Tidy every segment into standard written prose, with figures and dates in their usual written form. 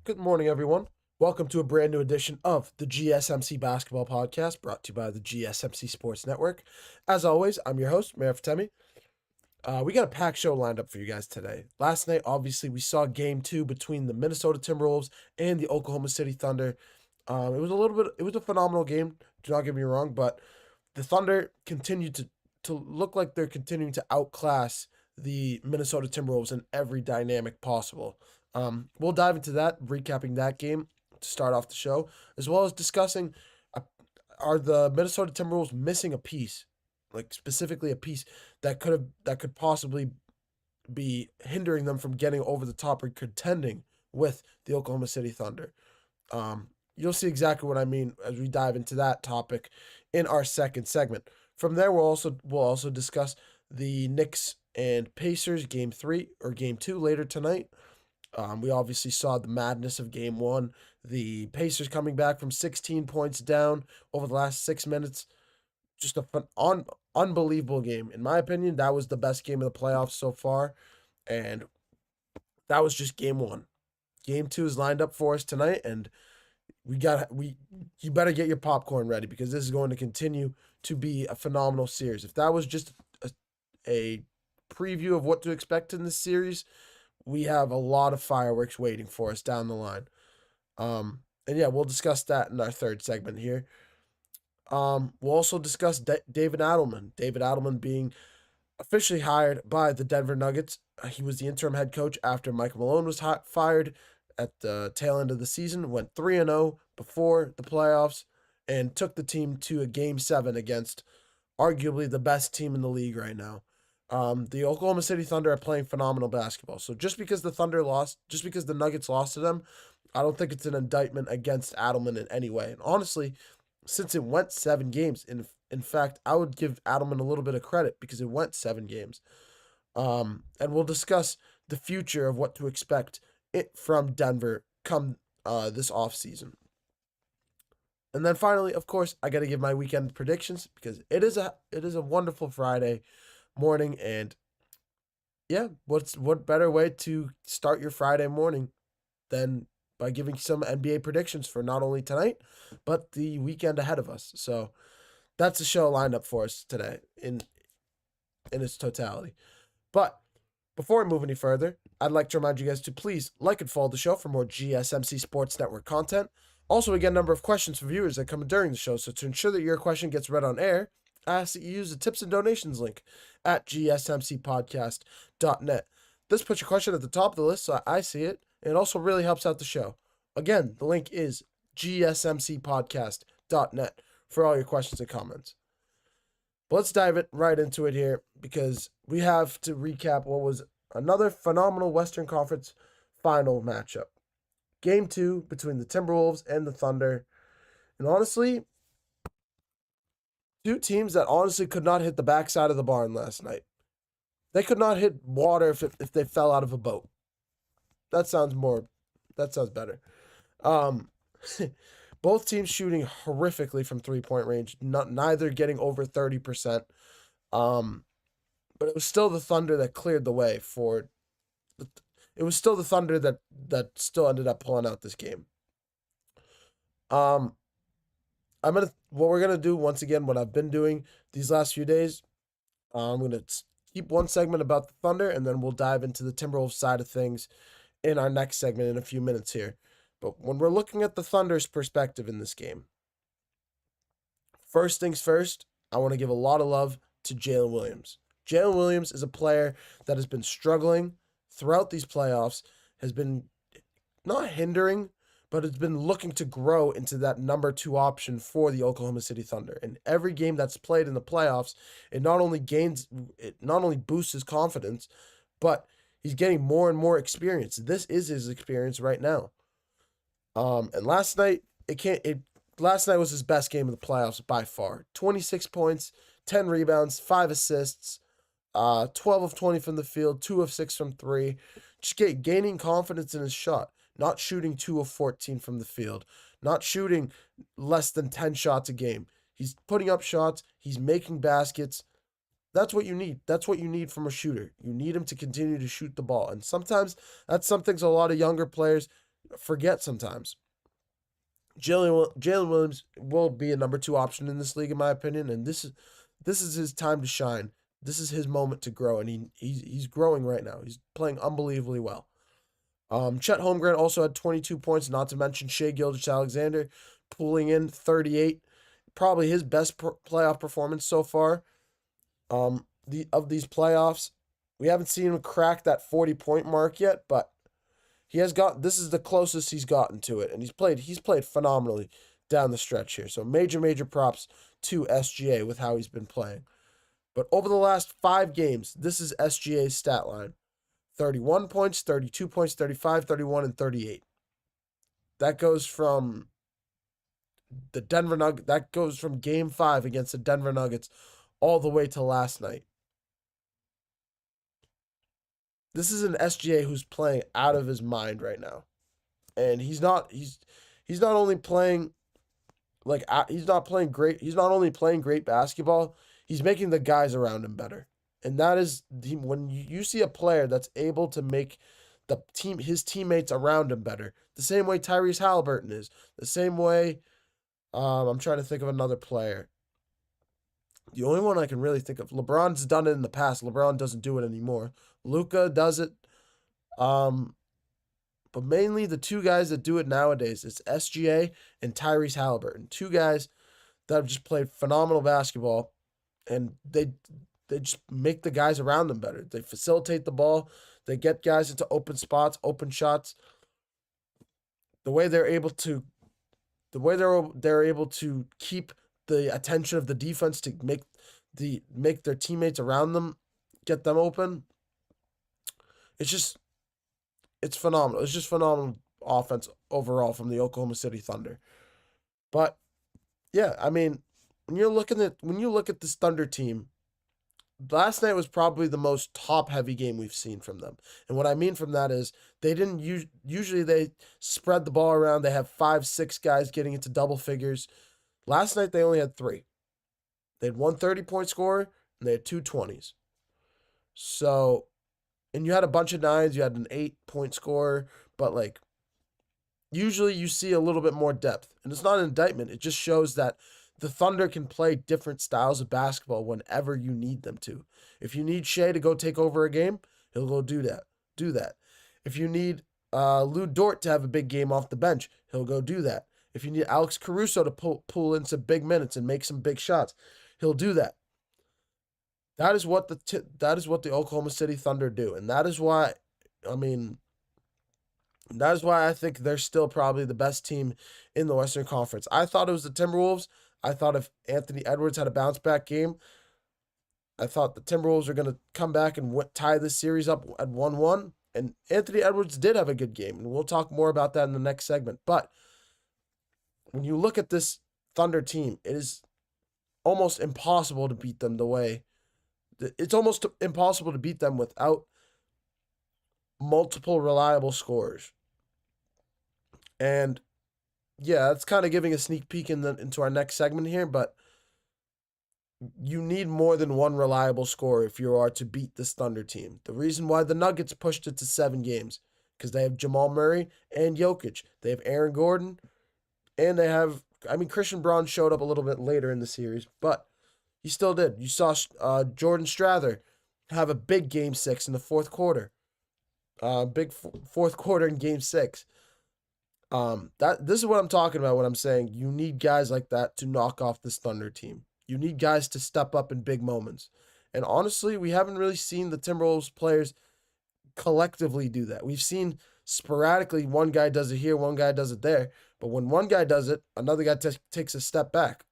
Good morning, everyone. Welcome to a brand new edition of the GSMC Basketball Podcast, brought to you by the GSMC Sports Network. As always, I'm your host, Mehrob Fatemi. We got a packed show lined up for you guys today. Last night, obviously, we saw Game 2 between the Minnesota Timberwolves and the Oklahoma City Thunder. It was a phenomenal game, do not get me wrong, but the Thunder continued to look like they're continuing to outclass the Minnesota Timberwolves in every dynamic possible. We'll dive into that, recapping that game to start off the show, as well as discussing are the Minnesota Timberwolves missing a piece, like specifically a piece that could possibly be hindering them from getting over the top or contending with the Oklahoma City Thunder. You'll see exactly what I mean as we dive into that topic in our second segment. From there, we'll also discuss the Knicks and Pacers Game 3 or Game 2 later tonight. We obviously saw the madness of Game 1. The Pacers coming back from 16 points down over the last 6 minutes. Just a unbelievable game. In my opinion, that was the best game of the playoffs so far. And that was just Game 1. Game 2 is lined up for us tonight, and you better get your popcorn ready because this is going to continue to be a phenomenal series. If that was just a preview of what to expect in this series, we have a lot of fireworks waiting for us down the line. And yeah, we'll discuss that in our third segment here. We'll also discuss David Adelman. David Adelman being officially hired by the Denver Nuggets. He was the interim head coach after Mike Malone was fired at the tail end of the season. Went 3-0 before the playoffs and took the team to a Game 7 against arguably the best team in the league right now. The Oklahoma City Thunder are playing phenomenal basketball. So just because the Nuggets lost to them, I don't think it's an indictment against Adelman in any way. And honestly, since it went 7 games, in fact, I would give Adelman a little bit of credit because it went 7 games. And we'll discuss the future of what to expect from Denver come this offseason. And then finally, of course, I got to give my weekend predictions because it is a wonderful Friday morning, and yeah, what better way to start your Friday morning than by giving some NBA predictions for not only tonight but the weekend ahead of us. So that's the show lined up for us today in its totality. But before we move any further, I'd like to remind you guys to please like and follow the show for more GSMC Sports Network content. Also, we get a number of questions from viewers that come during the show, so to ensure that your question gets read on air, I ask that you use the tips and donations link at gsmcpodcast.net. This puts your question at the top of the list so I see it, and it also really helps out the show. Again, the link is gsmcpodcast.net for all your questions and comments. But let's dive right into it here because we have to recap what was another phenomenal Western Conference final matchup. Game 2 between the Timberwolves and the Thunder. And honestly, two teams that honestly could not hit the backside of the barn last night. They could not hit water if they fell out of a boat. That sounds better. Both teams shooting horrifically from three-point range, neither getting over 30%. But it was still the Thunder that cleared the way for. It was still the Thunder that still ended up pulling out this game. What we're gonna do once again, what I've been doing these last few days, I'm gonna keep one segment about the Thunder, and then we'll dive into the Timberwolves side of things in our next segment in a few minutes here. But when we're looking at the Thunder's perspective in this game, first things first, I want to give a lot of love to Jalen Williams. Jalen Williams is a player that has been struggling throughout these playoffs, has been not hindering, but it's been looking to grow into that number 2 option for the Oklahoma City Thunder. In every game that's played in the playoffs, it not only boosts his confidence, but he's getting more and more experience. This is his experience right now. And last night was his best game of the playoffs by far. 26 points, 10 rebounds, 5 assists, 12 of 20 from the field, 2 of 6 from 3. Just gaining confidence in his shot. Not shooting 2 of 14 from the field. Not shooting less than 10 shots a game. He's putting up shots. He's making baskets. That's what you need. That's what you need from a shooter. You need him to continue to shoot the ball. And sometimes that's some things a lot of younger players forget sometimes. Jalen Williams will be a number 2 option in this league, in my opinion, and this is his time to shine. This is his moment to grow, and he's growing right now. He's playing unbelievably well. Chet Holmgren also had 22 points, not to mention Shai Gilgeous-Alexander pulling in 38, probably his best playoff performance so far. Of these playoffs, we haven't seen him crack that 40-point mark yet, but this is the closest he's gotten to it, and he's played phenomenally down the stretch here. So major props to SGA with how he's been playing. But over the last 5 games, this is SGA's stat line. 31 points, 32 points, 35, 31, and 38. That goes from game 5 against the Denver Nuggets all the way to last night. This is an SGA who's playing out of his mind right now. And he's not only playing great basketball, he's making the guys around him better. And that is when you see a player that's able to make his teammates around him better. The same way Tyrese Halliburton is. The same way I'm trying to think of another player. The only one I can really think of. LeBron's done it in the past. LeBron doesn't do it anymore. Luka does it. But mainly the 2 guys that do it nowadays, it's SGA and Tyrese Halliburton. 2 guys that have just played phenomenal basketball, and they just make the guys around them better. They facilitate the ball. They get guys into open spots, open shots. The way they're able to keep the attention of the defense to make their teammates around them, get them open. It's phenomenal. It's just phenomenal offense overall from the Oklahoma City Thunder. But yeah, I mean, when you look at this Thunder team, last night was probably the most top-heavy game we've seen from them. And what I mean from that is they didn't usually they spread the ball around. They have 5-6 guys getting into double figures. Last night they only had 3. They had one 30-point scorer and they had 2 20s. So, and you had a bunch of 9s. You had an 8-point scorer, but usually you see a little bit more depth. And it's not an indictment. It just shows that the Thunder can play different styles of basketball whenever you need them to. If you need Shai to go take over a game, he'll go do that. If you need Lou Dort to have a big game off the bench, he'll go do that. If you need Alex Caruso to pull in some big minutes and make some big shots, he'll do that. That is what the Oklahoma City Thunder do, and that is why I think they're still probably the best team in the Western Conference. I thought it was the Timberwolves. I thought if Anthony Edwards had a bounce-back game, I thought the Timberwolves were going to come back and tie this series up at 1-1. And Anthony Edwards did have a good game, and we'll talk more about that in the next segment. But when you look at this Thunder team, it is almost impossible to beat them it's almost impossible to beat them without multiple reliable scorers. And yeah, that's kind of giving a sneak peek into our next segment here, but you need more than one reliable scorer if you are to beat this Thunder team. The reason why the Nuggets pushed it to 7 games, because they have Jamal Murray and Jokic. They have Aaron Gordon, and they have, Christian Braun showed up a little bit later in the series, but he still did. You saw Jordan Strather have a big Game 6 in the fourth quarter. Fourth quarter in Game 6. This is what I'm talking about when I'm saying you need guys like that to knock off this Thunder team. You need guys to step up in big moments. And honestly, we haven't really seen the Timberwolves players collectively do that. We've seen sporadically one guy does it here, one guy does it there. But when one guy does it, another guy takes a step back.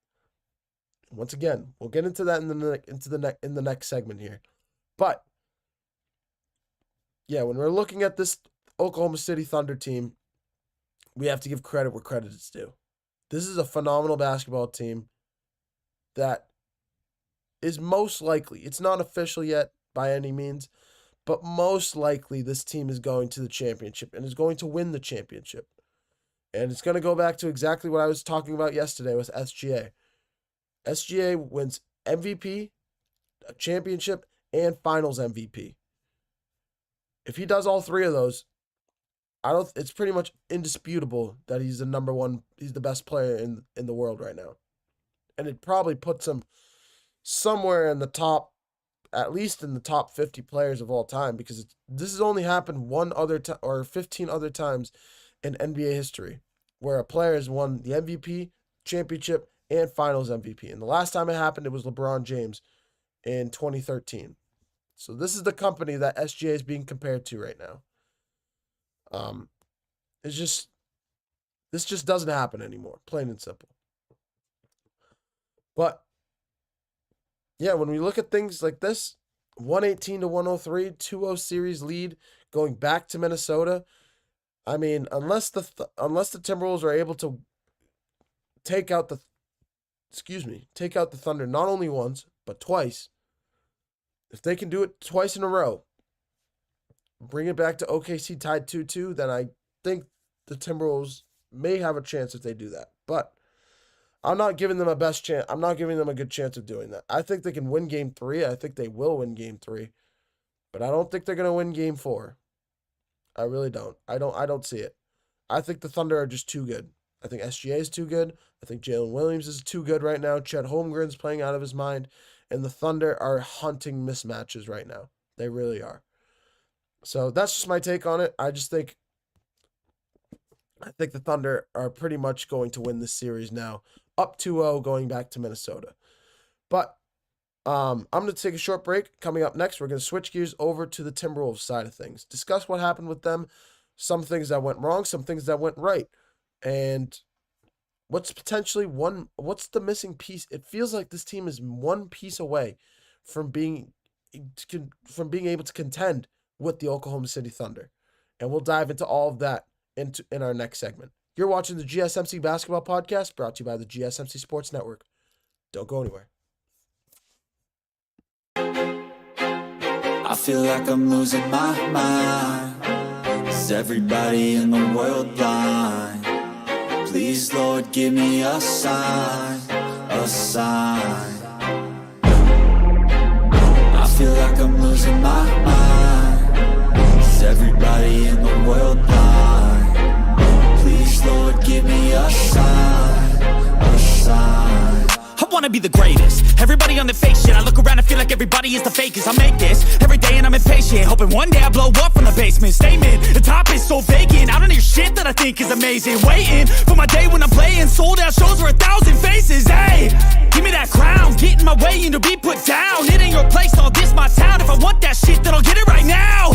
Once again, we'll get into that in the next segment here. But yeah, when we're looking at this Oklahoma City Thunder team, we have to give credit where credit is due. This is a phenomenal basketball team that is most likely, it's not official yet by any means, but most likely this team is going to the championship and is going to win the championship. And it's going to go back to exactly what I was talking about yesterday with SGA. SGA wins MVP, a championship, and finals MVP. If he does all 3 of those, I don't. It's pretty much indisputable that he's the number one. He's the best player in the world right now, and it probably puts him somewhere in the top, at least in the top 50 players of all time, because this has only happened one other time or 15 other times in NBA history where a player has won the MVP, championship, and Finals MVP. And the last time it happened, it was LeBron James in 2013. So this is the company that SGA is being compared to right now. This just doesn't happen anymore, plain and simple. But yeah, when we look at things like this, 118 to 103, 2-0 series lead going back to Minnesota. I mean, unless the Timberwolves are able to take out the Thunder not only once, but twice. If they can do it twice in a row, bring it back to OKC tied 2-2, then I think the Timberwolves may have a chance if they do that. But I'm not giving them a best chance. I'm not giving them a good chance of doing that. I think they can win game 3. I think they will win game 3. But I don't think they're going to win game 4. I really don't. I don't see it. I think the Thunder are just too good. I think SGA is too good. I think Jalen Williams is too good right now. Chet Holmgren's playing out of his mind. And the Thunder are hunting mismatches right now. They really are. So that's just my take on it. I think the Thunder are pretty much going to win this series now. Up 2-0 going back to Minnesota. But I'm going to take a short break. Coming up next, we're going to switch gears over to the Timberwolves side of things. Discuss what happened with them, some things that went wrong, some things that went right, and what's the missing piece. It feels like this team is one piece away from being able to contend with the Oklahoma City Thunder. And we'll dive into all of that in our next segment. You're watching the GSMC Basketball Podcast, brought to you by the GSMC Sports Network. Don't go anywhere. I feel like I'm losing my mind. Is everybody in the world blind? Please, Lord, give me a sign, a sign. I feel like I'm losing my mind. Is everybody in the world blind? Please, Lord, give me a sign, a sign. I wanna be the greatest. Everybody on the fake shit. I look around and feel like everybody is the fakest. I make this every day and I'm impatient, hoping one day I blow up from the basement. Statement, the top is so vacant. I don't hear shit that I think is amazing. Waiting for my day when I'm playing sold out shows for 1,000 faces. Hey, give me that crown, get in my way and to be put down. It ain't your place, all this my town. If I want that shit, then I'll get it right now.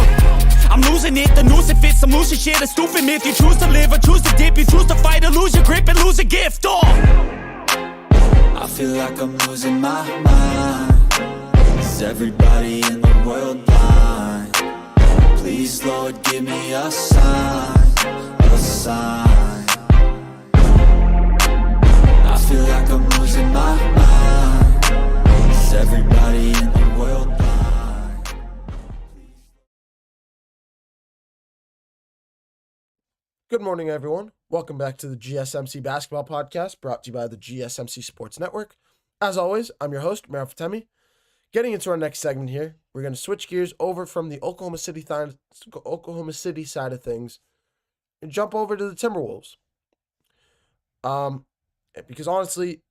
I'm losing it, the noose it fits, some losing shit, a stupid myth. You choose to live or choose to dip, you choose to fight or lose your grip and lose a gift. I feel like I'm losing my mind. Is everybody in the world blind? Please, Lord, give me a sign, a sign. I feel like I'm losing my mind. Is everybody in the world blind? Good morning, everyone. Welcome back to the GSMC Basketball Podcast, brought to you by the GSMC Sports Network. As always, I'm your host, Mehrob Fatemi. Getting into our next segment here, we're going to switch gears over from the Oklahoma City side of things and jump over to the Timberwolves. Because honestly,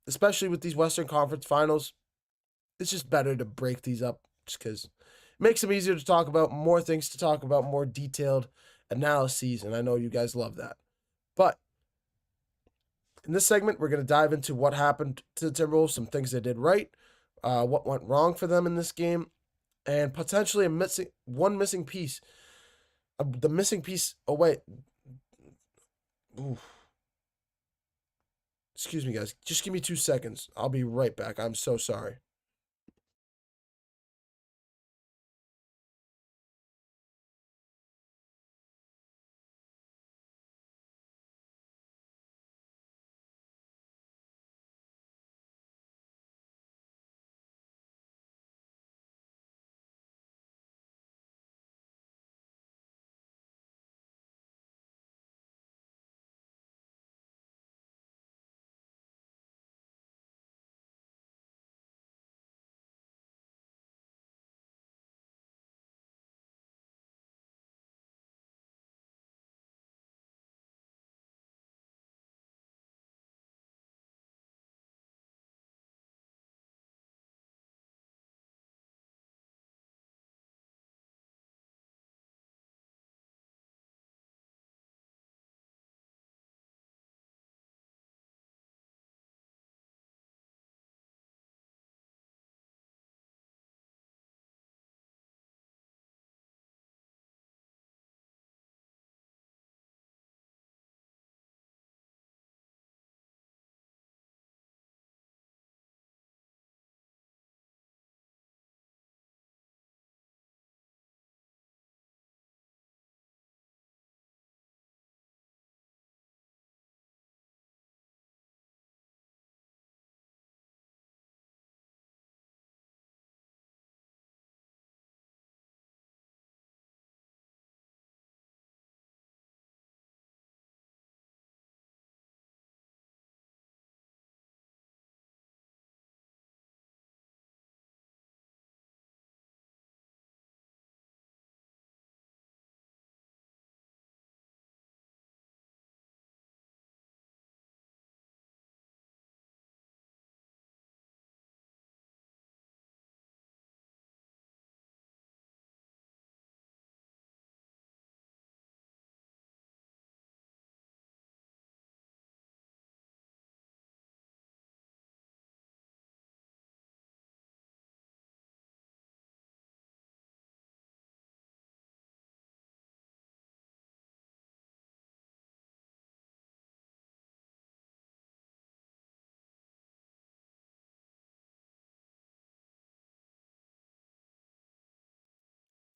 especially with these Western Conference Finals, it's just better to break these up just because it makes them easier to talk about, more things to talk about, more detailed analyses, and I know you guys love that. But in this segment, we're going to dive into what happened to the Timberwolves, some things they did right, what went wrong for them in this game, and potentially one missing piece. The missing piece away. Oof. Excuse me, guys. Just give me 2 seconds. I'll be right back. I'm so sorry.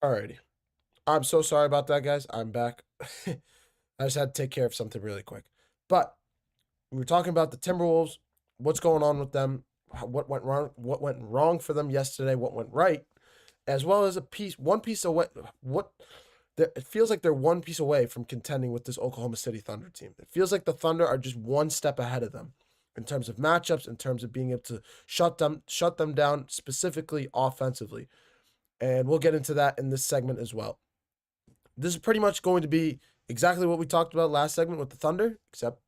Alrighty. I'm so sorry about that, guys. I'm back. I just had to take care of something really quick. But we were talking about the Timberwolves, what's going on with them, what went wrong for them yesterday, what went right, as well as one piece away. It feels like they're one piece away from contending with this Oklahoma City Thunder team. It feels like the Thunder are just one step ahead of them in terms of matchups, in terms of being able to shut them down specifically offensively. And we'll get into that in this segment as well. This is pretty much going to be exactly what we talked about last segment with the Thunder, except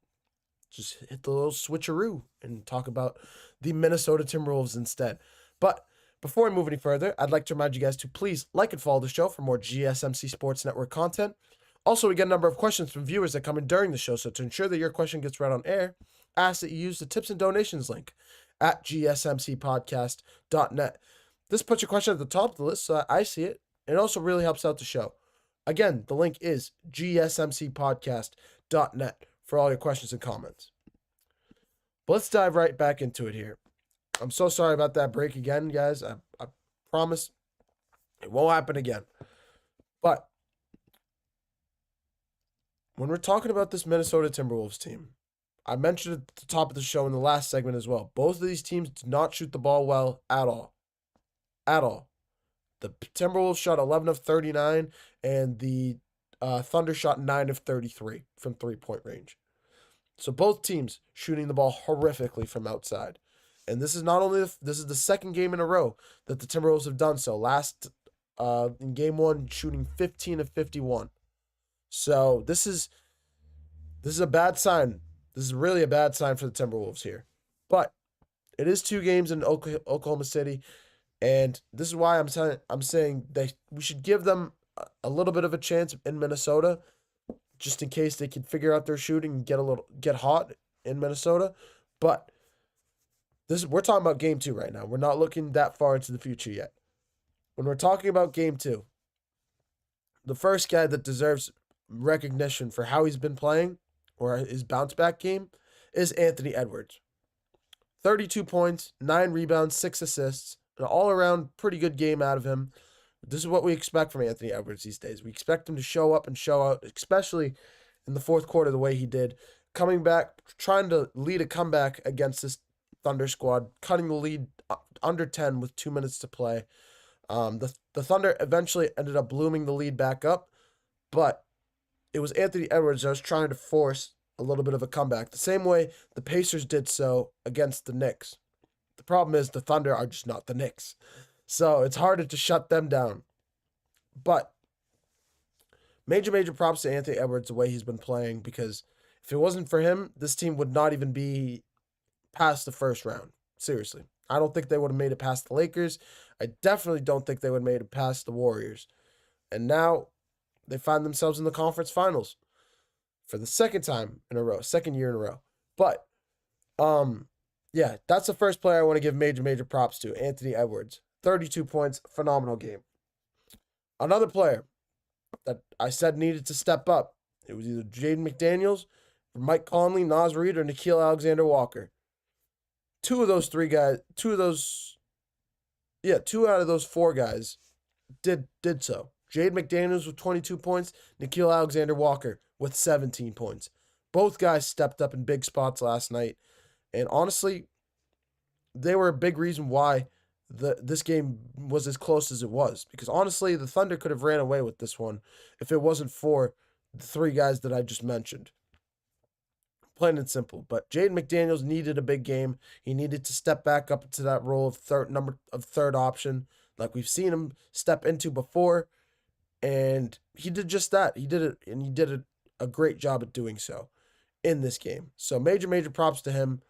just hit the little switcheroo and talk about the Minnesota Timberwolves instead. But before we move any further, I'd like to remind you guys to please like and follow the show for more GSMC Sports Network content. Also, we get a number of questions from viewers that come in during the show, so to ensure that your question gets read on air, ask that you use the tips and donations link at gsmcpodcast.net. This puts your question at the top of the list so that I see it, and it also really helps out the show. Again, the link is gsmcpodcast.net for all your questions and comments. But let's dive right back into it here. I'm so sorry about that break again, guys. I promise it won't happen again. But when we're talking about this Minnesota Timberwolves team, I mentioned at the top of the show in the last segment as well. Both of these teams did not shoot the ball well at all. At all. The Timberwolves shot 11 of 39, and the Thunder shot 9 of 33 from three-point range. So both teams shooting the ball horrifically from outside. And this is this is the second game in a row that the Timberwolves have done so. Last in game 1, shooting 15 of 51. So this is a bad sign. This is really a bad sign for the Timberwolves here. But it is 2 games in Oklahoma City, and this is why I'm saying we should give them a little bit of a chance in Minnesota, just in case they can figure out their shooting and get hot in Minnesota. But we're talking about game 2 right now. We're not looking that far into the future yet. When we're talking about game 2, the first guy that deserves recognition for how he's been playing, or his bounce back game, is Anthony Edwards. 32 points, 9 rebounds, 6 assists, an all-around pretty good game out of him. This is what we expect from Anthony Edwards these days. We expect him to show up and show out, especially in the fourth quarter the way he did. Coming back, trying to lead a comeback against this Thunder squad, cutting the lead under 10 with 2 minutes to play. The Thunder eventually ended up blooming the lead back up, but it was Anthony Edwards that was trying to force a little bit of a comeback, the same way the Pacers did so against the Knicks. The problem is the Thunder are just not the Knicks, so it's harder to shut them down. But major props to Anthony Edwards, the way he's been playing, because if it wasn't for him, this team would not even be past the first round. Seriously. I don't think they would have made it past the Lakers. I definitely don't think they would have made it past the Warriors. And now they find themselves in the conference finals for the second year in a row. But, yeah, that's the first player I want to give major props to, Anthony Edwards. 32 points, phenomenal game. Another player that I said needed to step up, it was either Jaden McDaniels, Mike Conley, Naz Reid, or Nickeil Alexander-Walker. Two out of those 4 guys did so. Jaden McDaniels with 22 points, Nickeil Alexander-Walker with 17 points. Both guys stepped up in big spots last night. And honestly, they were a big reason why this game was as close as it was. Because honestly, the Thunder could have ran away with this one if it wasn't for the 3 guys that I just mentioned. Plain and simple. But Jaden McDaniels needed a big game. He needed to step back up into that role of third option, like we've seen him step into before. And he did just that. He did it, and he did a great job at doing so in this game. So major props to him.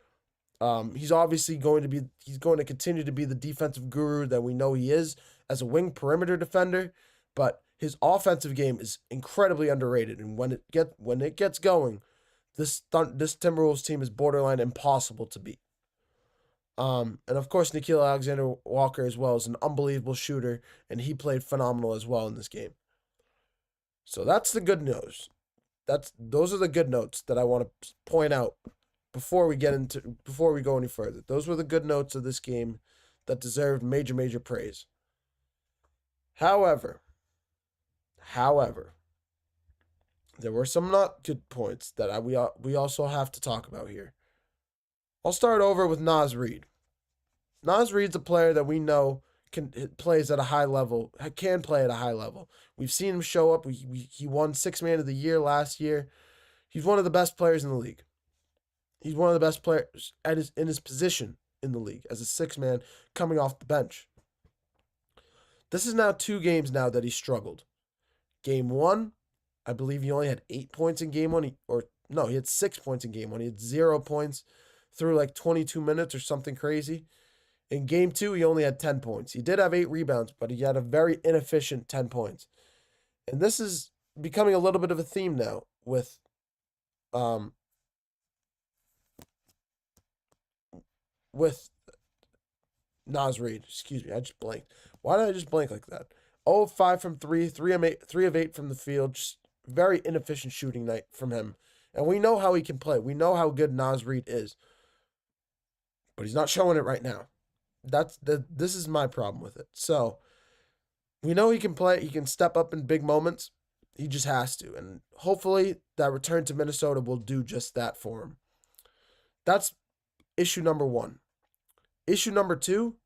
He's obviously going to continue to be the defensive guru that we know he is as a wing perimeter defender, but his offensive game is incredibly underrated. And when it gets going, this Timberwolves team is borderline impossible to beat. And of course, Nickeil Alexander-Walker as well is an unbelievable shooter, and he played phenomenal as well in this game. So that's the good news. Those are the good notes that I want to point out before we go any further. Those were the good notes of this game that deserved major praise. However, However, there were some not good points that we also have to talk about here. I'll start over with Naz Reid. Naz Reid's a player that we know plays at a high level, can play at a high level. We've seen him show up. He won Sixth Man of the Year last year. He's one of the best players in the league. He's one of the best players in his position in the league as a sixth man coming off the bench. This is now 2 games now that he struggled. Game 1, I believe he only had 8 points in game 1. He had 6 points in game 1. He had 0 points through like 22 minutes or something crazy. In game 2, he only had 10 points. He did have 8 rebounds, but he had a very inefficient 10 points. And this is becoming a little bit of a theme now with Naz Reid. Excuse me, I just blanked. Why did I just blank like that? 0 of 5 from 3, 3 of 8 from the field. Just very inefficient shooting night from him. And we know how he can play. We know how good Naz Reid is. But he's not showing it right now. This is my problem with it. So, we know he can play. He can step up in big moments. He just has to. And hopefully that return to Minnesota will do just that for him. That's issue number 1. Issue number 2,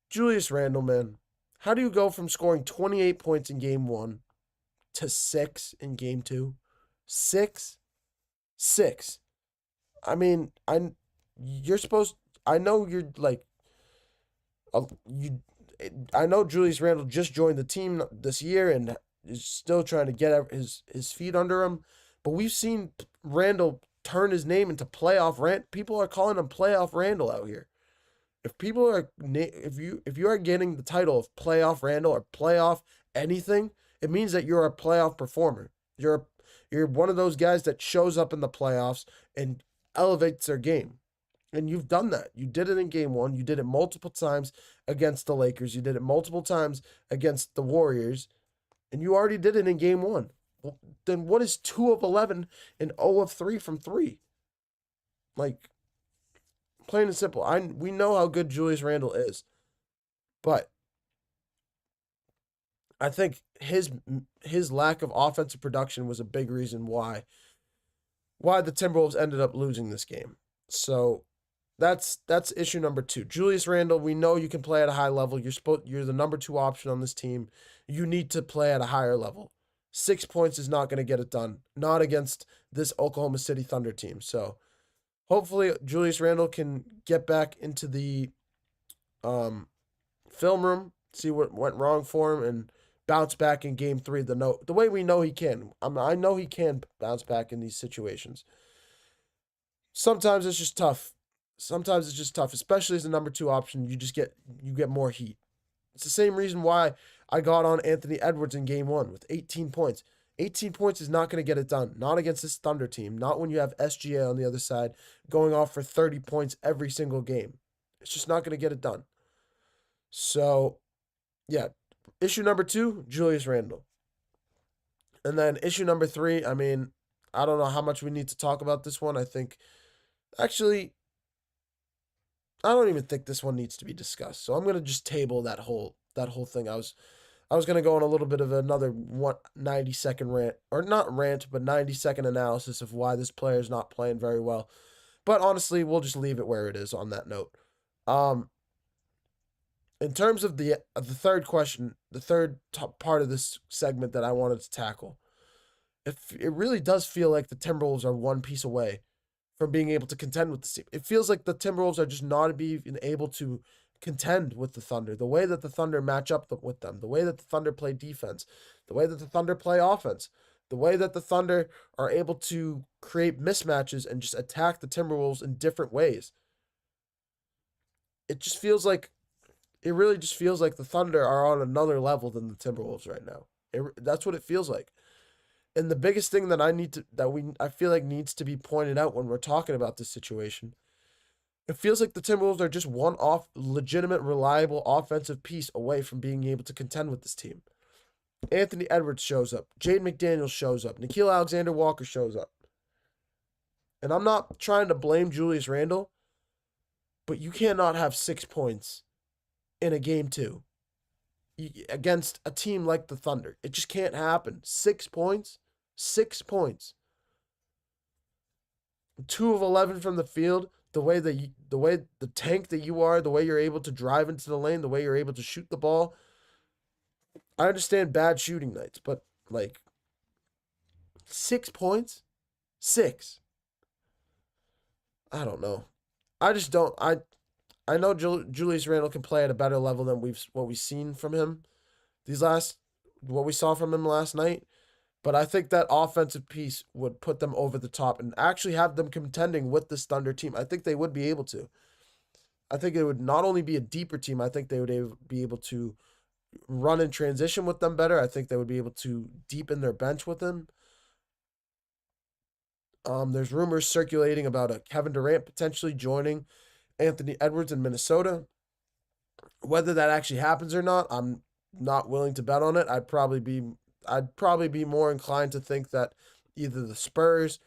Julius Randle, man. How do you go from scoring 28 points in game 1 to 6 in game 2? 6? I mean, I know you're like, I know Julius Randle just joined the team this year and is still trying to get his feet under him. But we've seen Randle turn his name into playoff Randle. People are calling him playoff Randle out here. If you are getting the title of playoff Randle or playoff anything, it means that you're a playoff performer. You're one of those guys that shows up in the playoffs and elevates their game. And you've done that. You did it in game 1. You did it multiple times against the Lakers. You did it multiple times against the Warriors. And you already did it in game 1. Well, then what is 2 of 11 and 0 of 3 from 3? Like, plain and simple. We know how good Julius Randle is. But I think his lack of offensive production was a big reason why the Timberwolves ended up losing this game. So that's issue number 2. Julius Randle, we know you can play at a high level. You're the number 2 option on this team. You need to play at a higher level. 6 points is not going to get it done. Not against this Oklahoma City Thunder team. So hopefully Julius Randle can get back into the film room, see what went wrong for him, and bounce back in game 3 the way we know he can. I know he can bounce back in these situations. Sometimes it's just tough. Especially as the number 2 option. You get more heat. It's the same reason why I got on Anthony Edwards in game 1 with 18 points. 18 points is not going to get it done. Not against this Thunder team. Not when you have SGA on the other side going off for 30 points every single game. It's just not going to get it done. So, yeah. Issue number 2, Julius Randle. And then issue number 3, I mean, I don't know how much we need to talk about this one. I don't even think this one needs to be discussed. So I'm going to just table that whole thing. I was going to go on a little bit of another 90-second rant, or not rant, but 90-second analysis of why this player is not playing very well. But honestly, we'll just leave it where it is on that note. In terms of the third question, the third top part of this segment that I wanted to tackle, it really does feel like the Timberwolves are one piece away from being able to contend with this team. It feels like the Timberwolves are just not being able to contend with the Thunder. The way that the Thunder match up with them, the way that the Thunder play defense, the way that the Thunder play offense, the way that the Thunder are able to create mismatches and just attack the Timberwolves in different ways. It really just feels like the Thunder are on another level than the Timberwolves right now. That's what it feels like. And the biggest thing that I feel like needs to be pointed out when we're talking about this situation, it feels like the Timberwolves are just one legitimate, reliable offensive piece away from being able to contend with this team. Anthony Edwards shows up. Jaden McDaniels shows up. Nickeil Alexander-Walker shows up. And I'm not trying to blame Julius Randle, but you cannot have 6 points in a game 2 against a team like the Thunder. It just can't happen. 6 points. 6 points. 2 of 11 from the field. The way the tank that you are, the way you're able to drive into the lane, the way you're able to shoot the ball. I understand bad shooting nights, but like 6 points? 6. I don't know. I just don't. I know Julius Randle can play at a better level than what we've seen from him what we saw from him last night. But I think that offensive piece would put them over the top and actually have them contending with this Thunder team. I think they would be able to. I think it would not only be a deeper team, I think they would be able to run in transition with them better. I think they would be able to deepen their bench with them. There's rumors circulating about a Kevin Durant potentially joining Anthony Edwards in Minnesota. Whether that actually happens or not, I'm not willing to bet on it. I'd probably be more inclined to think that either the Spurs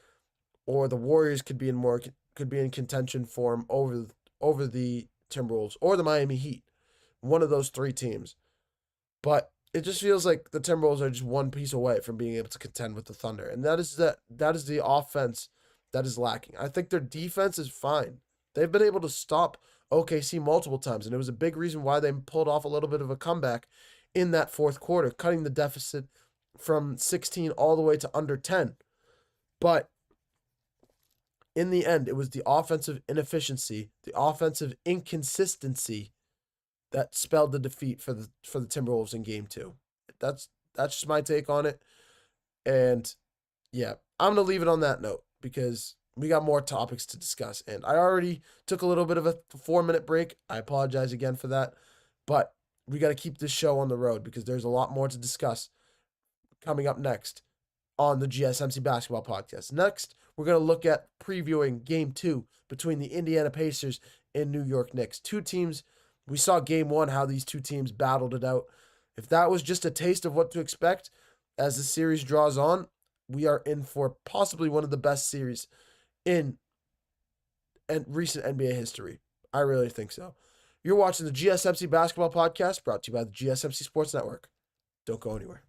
or the Warriors could be in contention for him over the Timberwolves or the Miami Heat. One of those 3 teams. But it just feels like the Timberwolves are just one piece away from being able to contend with the Thunder. And that is the offense that is lacking. I think their defense is fine. They've been able to stop OKC multiple times, and it was a big reason why they pulled off a little bit of a comeback in that fourth quarter, cutting the deficit from 16 all the way to under 10. But in the end, it was the offensive inefficiency, the offensive inconsistency that spelled the defeat for the Timberwolves in game 2. That's just my take on it. And yeah, I'm going to leave it on that note because we got more topics to discuss. And I already took a little bit of a 4-minute break. I apologize again for that. But we got to keep this show on the road because there's a lot more to discuss coming up next on the GSMC Basketball Podcast. Next, we're going to look at previewing Game 2 between the Indiana Pacers and New York Knicks. 2 teams. We saw Game 1, how these 2 teams battled it out. If that was just a taste of what to expect as the series draws on, we are in for possibly one of the best series in recent NBA history. I really think so. You're watching the GSMC Basketball Podcast, brought to you by the GSMC Sports Network. Don't go anywhere.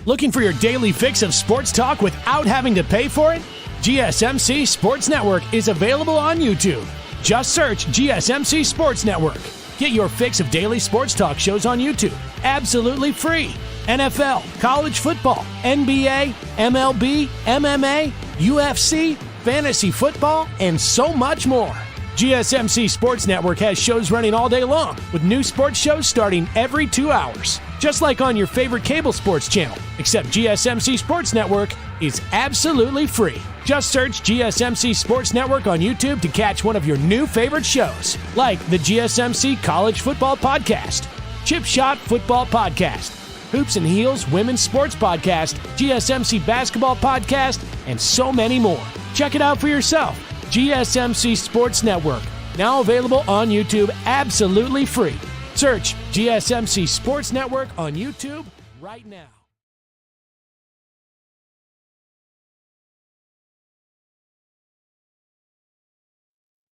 Looking for your daily fix of sports talk without having to pay for it? GSMC Sports Network is available on YouTube. Just search GSMC Sports Network. Get your fix of daily sports talk shows on YouTube, absolutely free. NFL, college football, NBA, MLB, MMA, UFC, fantasy football, and so much more. GSMC Sports Network has shows running all day long, with new sports shows starting every 2 hours. Just like on your favorite cable sports channel, except GSMC Sports Network is absolutely free. Just search GSMC Sports Network on YouTube to catch one of your new favorite shows, like the GSMC College Football Podcast, Chip Shot Football Podcast, Hoops and Heels Women's Sports Podcast, GSMC Basketball Podcast, and so many more. Check it out for yourself. GSMC Sports Network, now available on YouTube absolutely free. Search GSMC Sports Network on YouTube right now.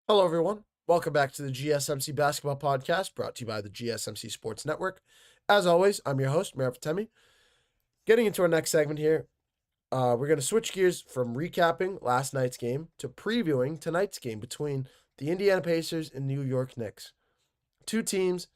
Hello, everyone. Welcome back to the GSMC Basketball Podcast, brought to you by the GSMC Sports Network. As always, I'm your host, Mehrob Fatemi. Getting into our next segment here, we're going to switch gears from recapping last night's game to previewing tonight's game between the Indiana Pacers and New York Knicks. 2 teams.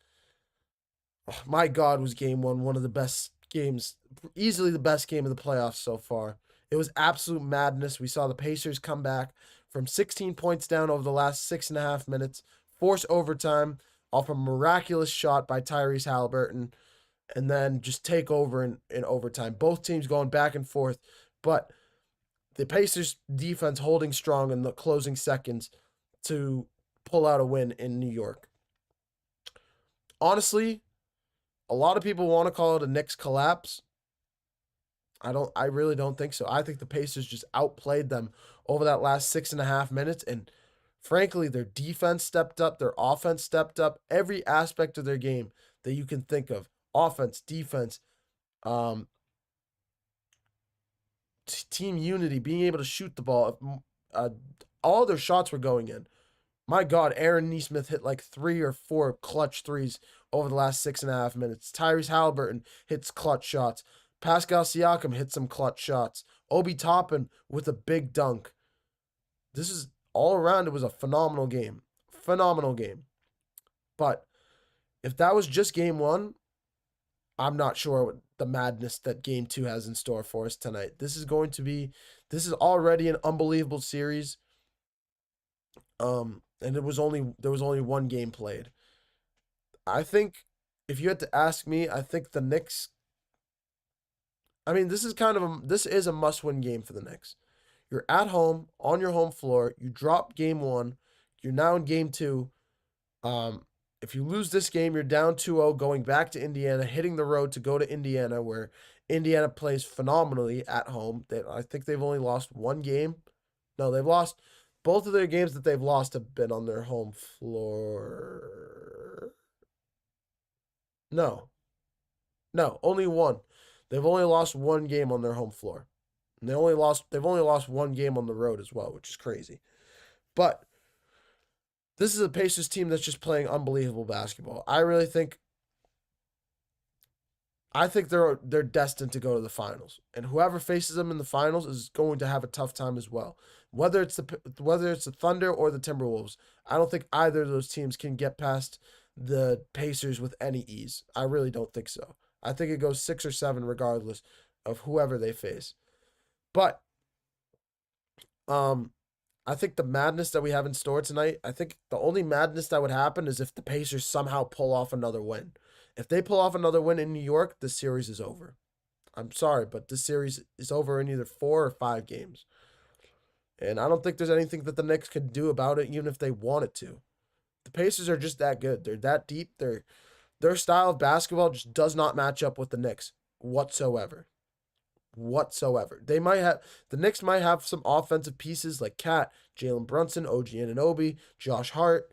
Oh, my God, was game 1 one of the best games, easily the best game of the playoffs so far. It was absolute madness. We saw the Pacers come back from 16 points down over the last 6.5 minutes, force overtime off a miraculous shot by Tyrese Halliburton, and then just take over in overtime. Both teams going back and forth, but the Pacers defense holding strong in the closing seconds to pull out a win in New York. Honestly, a lot of people want to call it a Knicks collapse. I really don't think so. I think the Pacers just outplayed them over that last 6.5 minutes, and frankly, their defense stepped up, their offense stepped up, every aspect of their game that you can think of. Offense, defense, team unity, being able to shoot the ball. All their shots were going in. My God, Aaron Nesmith hit like 3 or 4 clutch threes over the last 6.5 minutes. Tyrese Halliburton hits clutch shots. Pascal Siakam hit some clutch shots. Obi Toppin with a big dunk. This is all around. It was a phenomenal game. Phenomenal game. But if that was just game one, I'm not sure what the madness that game two has in store for us tonight. This is already an unbelievable series. And there was only one game played. I think if you had to ask me, I think the Knicks. I mean, this is a must-win game for the Knicks. You're at home on your home floor. You drop game one. You're now in game two. If you lose this game, you're down 2-0 going back to Indiana, hitting the road to go to Indiana, where Indiana plays phenomenally at home. I think they've only lost one game. No, they've lost. Both of their games that they've lost have been on their home floor. No, only one. They've only lost one game on their home floor. And they've only lost one game on the road as well, which is crazy. But this is a Pacers team that's just playing unbelievable basketball. I think they're destined to go to the finals, and whoever faces them in the finals is going to have a tough time as well. Whether it's the Thunder or the Timberwolves, I don't think either of those teams can get past the Pacers with any ease. I really don't think so. I think it goes 6 or 7 regardless of whoever they face. But I think the madness that we have in store tonight, I think the only madness that would happen is if the Pacers somehow pull off another win. If they pull off another win in New York, the series is over. I'm sorry, but this series is over in either 4 or 5 games. And I don't think there's anything that the Knicks can do about it, even if they wanted to. The Pacers are just that good. They're that deep. Their style of basketball just does not match up with the Knicks whatsoever. The Knicks might have some offensive pieces like Cat, Jalen Brunson, OG Anunoby, Josh Hart,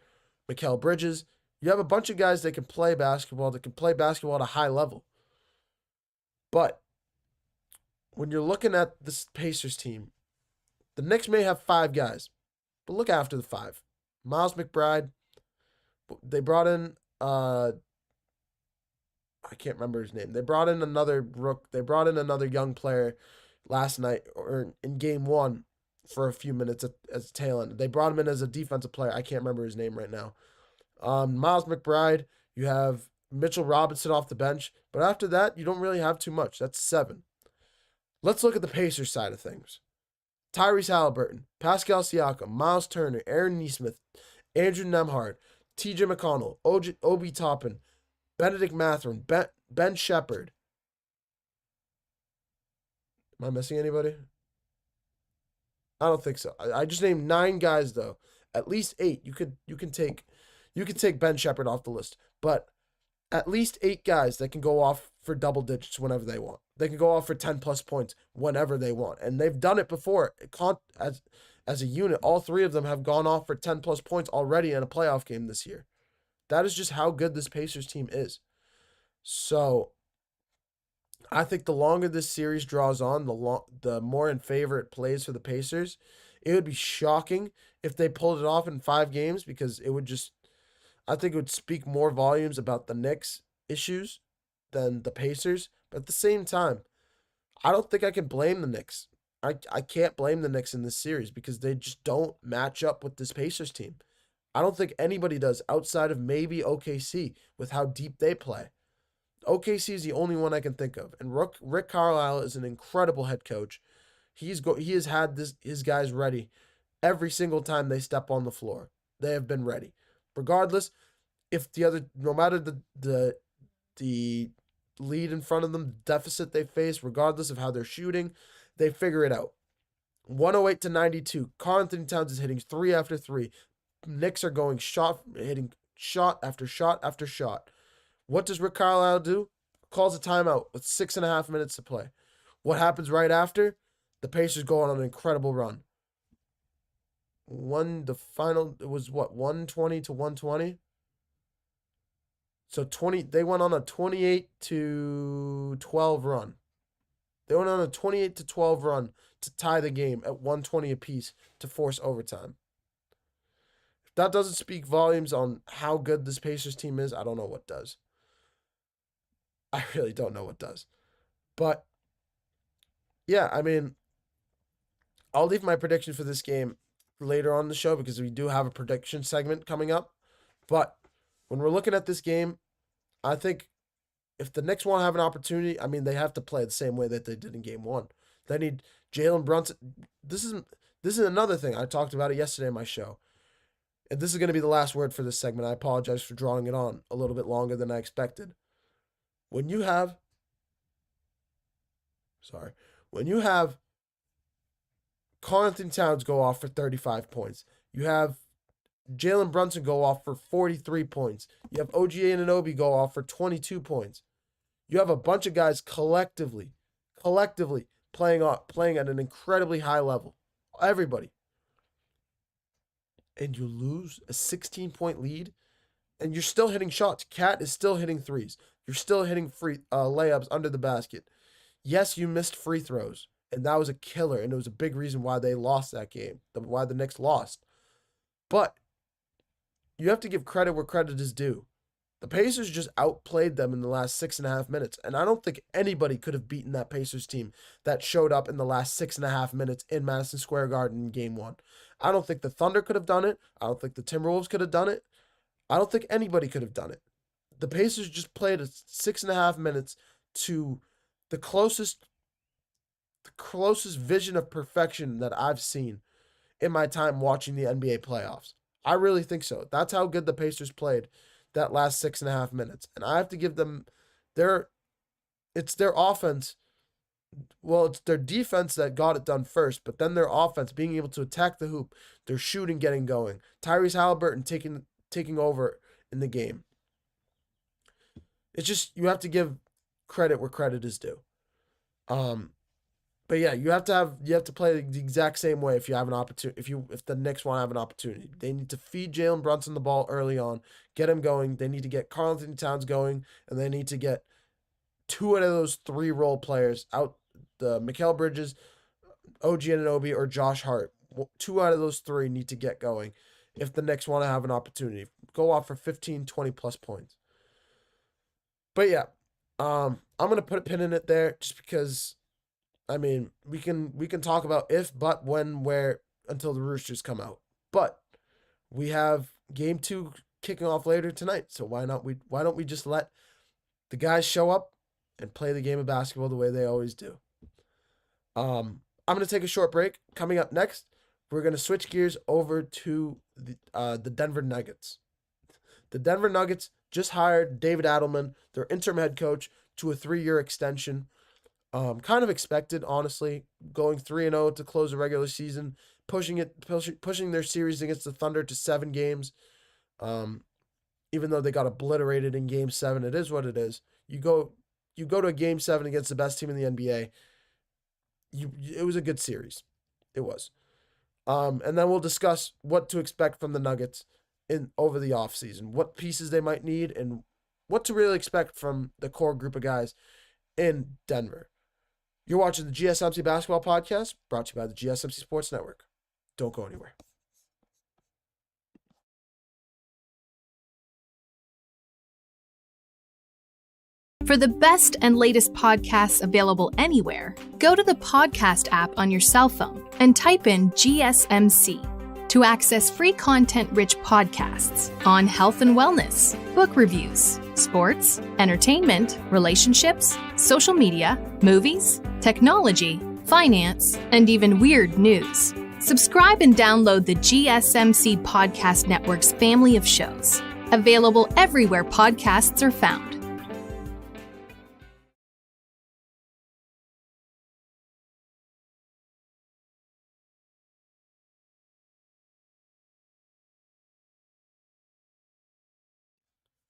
Mikal Bridges. You have a bunch of guys that can play basketball at a high level. But when you're looking at this Pacers team, the Knicks may have 5 guys, but look after the 5. Miles McBride. They brought in I can't remember his name. They brought in another young player last night or in game 1 for a few minutes as a tail end. They brought him in as a defensive player. I can't remember his name right now. Miles McBride, you have Mitchell Robinson off the bench, but after that, you don't really have too much. That's 7. Let's look at the Pacers side of things. Tyrese Halliburton, Pascal Siakam, Miles Turner, Aaron Nesmith, Andrew Nembhard, TJ McConnell, Obi Toppin, Benedict Mathurin, Ben Shepherd. Am I missing anybody? I don't think so. I just named 9 guys though. At least 8. You can take Ben Shepherd off the list, but at least 8 guys that can go off for double digits whenever they want. They can go off for 10 plus points whenever they want, and they've done it before. As a unit, all 3 of them have gone off for 10 plus points already in a playoff game this year. That is just how good this Pacers team is. So I think the longer this series draws on, the more in favor it plays for the Pacers. It would be shocking if they pulled it off in 5 games, because I think it would speak more volumes about the Knicks' issues than the Pacers. But at the same time, I don't think I can blame the Knicks. I can't blame the Knicks in this series because they just don't match up with this Pacers team. I don't think anybody does outside of maybe OKC with how deep they play. OKC is the only one I can think of. And Rick Carlisle is an incredible head coach. He has had his guys ready every single time they step on the floor. They have been ready. Regardless, no matter the lead in front of them, the deficit they face, regardless of how they're shooting, they figure it out. 108-92. Karl Anthony Towns is hitting 3 after 3. Knicks are hitting shot after shot after shot. What does Rick Carlisle do? Calls a timeout with 6.5 minutes to play. What happens right after? The Pacers go on an incredible run. The final, it was 120-120? So they went on a 28-12 run. They went on a 28-12 run to tie the game at 120 apiece to force overtime. that doesn't speak volumes on how good this Pacers team is, I don't know what does. I really don't know what does. But, yeah, I mean, I'll leave my prediction for this game later on in the show because we do have a prediction segment coming up. But when we're looking at this game, I think if the Knicks want to have an opportunity, I mean, they have to play the same way that they did in game one. They need Jalen Brunson. This is another thing. I talked about it yesterday in my show. And this is going to be the last word for this segment. I apologize for drawing it on a little bit longer than I expected. When you have Karl Anthony Towns go off for 35 points, you have Jalen Brunson go off for 43 points, you have OG Anunoby go off for 22 points, you have a bunch of guys collectively playing at an incredibly high level. Everybody. And you lose a 16-point lead, and you're still hitting shots. Cat is still hitting threes. You're still hitting free layups under the basket. Yes, you missed free throws, and that was a killer, and it was a big reason why they lost that game, why the Knicks lost. But you have to give credit where credit is due. The Pacers just outplayed them in the last 6.5 minutes, and I don't think anybody could have beaten that Pacers team that showed up in the last 6.5 minutes in Madison Square Garden in game one. I don't think the Thunder could have done it. I don't think the Timberwolves could have done it. I don't think anybody could have done it. The Pacers just played 6.5 minutes to the closest vision of perfection that I've seen in my time watching the NBA playoffs. I really think so. That's how good the Pacers played that last 6.5 minutes. And I have to give them it's their offense. Well, it's their defense that got it done first, but then their offense being able to attack the hoop, their shooting getting going. Tyrese Halliburton taking over in the game. It's just, you have to give credit where credit is due. But yeah, you have to play the exact same way if you have an opportunity. If the Knicks want to have an opportunity, they need to feed Jalen Brunson the ball early on, get him going. They need to get Karl Anthony Towns going, and they need to get 2 out of those 3 role players out. The Mikal Bridges, OG Anunoby, or Josh Hart. 2 out of those 3 need to get going if the Knicks want to have an opportunity. Go off for 15, 20 plus points. But yeah, I'm gonna put a pin in it there just because. I mean, we can talk about if, but, when, where until the Roosters come out. But we have game 2 kicking off later tonight, so why don't we just let the guys show up and play the game of basketball the way they always do. I'm gonna take a short break. Coming up next, we're gonna switch gears over to the Denver Nuggets. The Denver Nuggets just hired David Adelman, their interim head coach, to a 3-year extension. Kind of expected, honestly, going 3-0 to close the regular season, pushing their series against the Thunder to 7 games. Even though they got obliterated in Game 7, it is what it is. You go to a Game 7 against the best team in the NBA. It was a good series. It was. And then we'll discuss what to expect from the Nuggets over the offseason, what pieces they might need, and what to really expect from the core group of guys in Denver. You're watching the GSMC Basketball Podcast, brought to you by the GSMC Sports Network. Don't go anywhere. For the best and latest podcasts available anywhere, go to the podcast app on your cell phone and type in GSMC to access free content-rich podcasts on health and wellness, book reviews, sports, entertainment, relationships, social media, movies, technology, finance, and even weird news. Subscribe and download the GSMC Podcast Network's family of shows, available everywhere podcasts are found.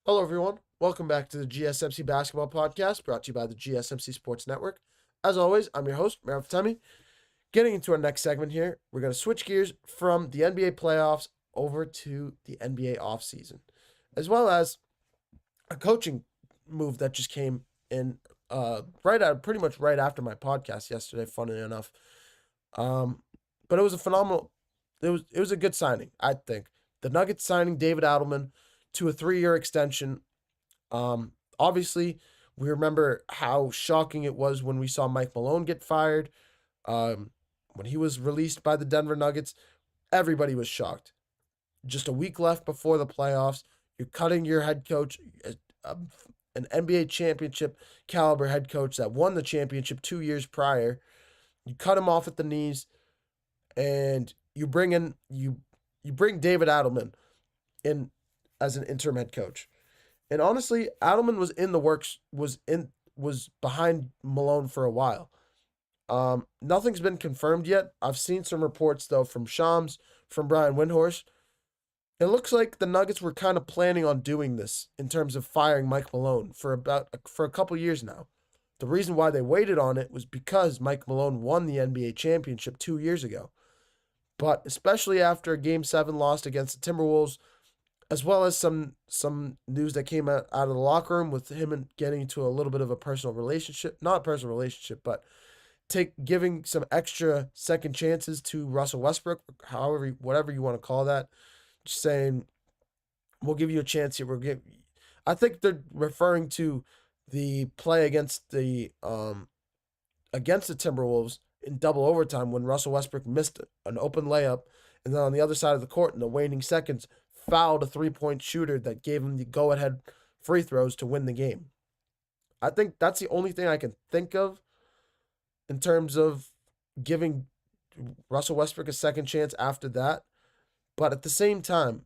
Hello, everyone. Welcome back to the GSMC Basketball Podcast, brought to you by the GSMC Sports Network. As always, I'm your host, Mehrob Fatemi. Getting into our next segment here, we're going to switch gears from the NBA playoffs over to the NBA offseason, as well as a coaching move that just came in pretty much right after my podcast yesterday, funnily enough. But it was a phenomenal, it was a good signing, I think. the Nuggets signing David Adelman to a 3-year extension. Obviously, we remember how shocking it was when we saw Mike Malone get fired. When he was released by the Denver Nuggets, everybody was shocked. Just a week left before the playoffs, you're cutting your head coach, an NBA championship caliber head coach that won the championship 2 years prior. You cut him off at the knees, and you bring David Adelman in as an interim head coach. And honestly, Adelman was in the works, was behind Malone for a while. Nothing's been confirmed yet. I've seen some reports though from Shams, from Brian Windhorst. It looks like the Nuggets were kind of planning on doing this in terms of firing Mike Malone for a couple years now. The reason why they waited on it was because Mike Malone won the NBA championship 2 years ago. But especially after a Game 7 loss against the Timberwolves, as well as some news that came out of the locker room with him and getting into a little bit of a personal relationship, not a personal relationship, but giving some extra second chances to Russell Westbrook, whatever you want to call that, just saying, we'll give you a chance here. I think they're referring to the play against the Timberwolves in double overtime when Russell Westbrook missed an open layup, and then on the other side of the court in the waning seconds, fouled a 3-point shooter that gave him the go-ahead free throws to win the game. I think that's the only thing I can think of in terms of giving Russell Westbrook a second chance after that. But at the same time,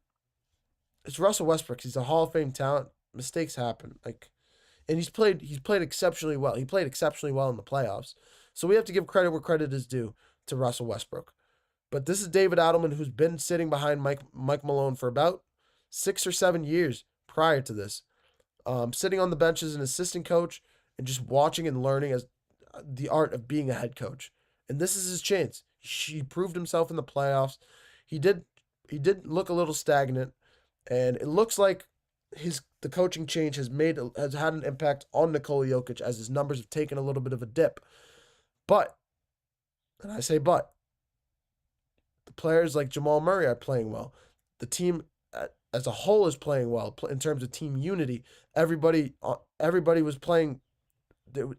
it's Russell Westbrook. He's a Hall of Fame talent. Mistakes happen. And he's played exceptionally well. He played exceptionally well in the playoffs. So we have to give credit where credit is due to Russell Westbrook. But this is David Adelman, who's been sitting behind Mike Malone for about 6 or 7 years prior to this, sitting on the bench as an assistant coach and just watching and learning as the art of being a head coach. And this is his chance. He proved himself in the playoffs. He did look a little stagnant, and it looks like the coaching change has had an impact on Nikola Jokic as his numbers have taken a little bit of a dip. But, and I say but, the players like Jamal Murray are playing well. The team as a whole is playing well in terms of team unity. Everybody was playing. The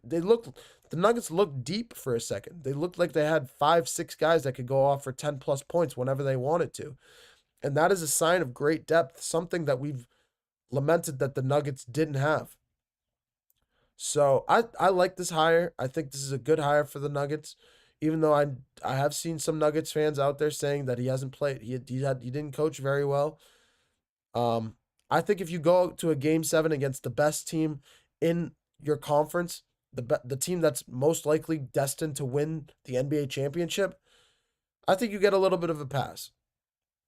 Nuggets looked deep for a second. They looked like they had 5-6 guys that could go off for 10 plus points whenever they wanted to. And that is a sign of great depth, something that we've lamented that the Nuggets didn't have. So I like this hire. I think this is a good hire for the Nuggets, even though I have seen some Nuggets fans out there saying that he hasn't played. He didn't coach very well. I think if you go to a Game 7 against the best team in your conference, the team that's most likely destined to win the NBA championship, I think you get a little bit of a pass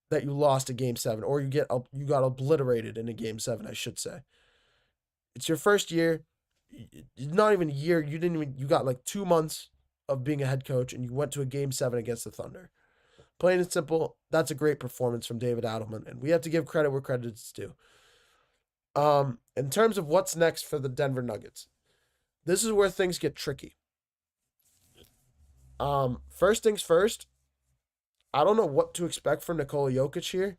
that you lost a Game 7, or you got obliterated in a Game 7, I should say. It's your first year. Not even a year. You got like 2 months of being a head coach, and you went to a Game 7 against the Thunder. Plain and simple, that's a great performance from David Adelman, and we have to give credit where credit is due. In terms of what's next for the Denver Nuggets, this is where things get tricky. First things first, I don't know what to expect from Nikola Jokic here.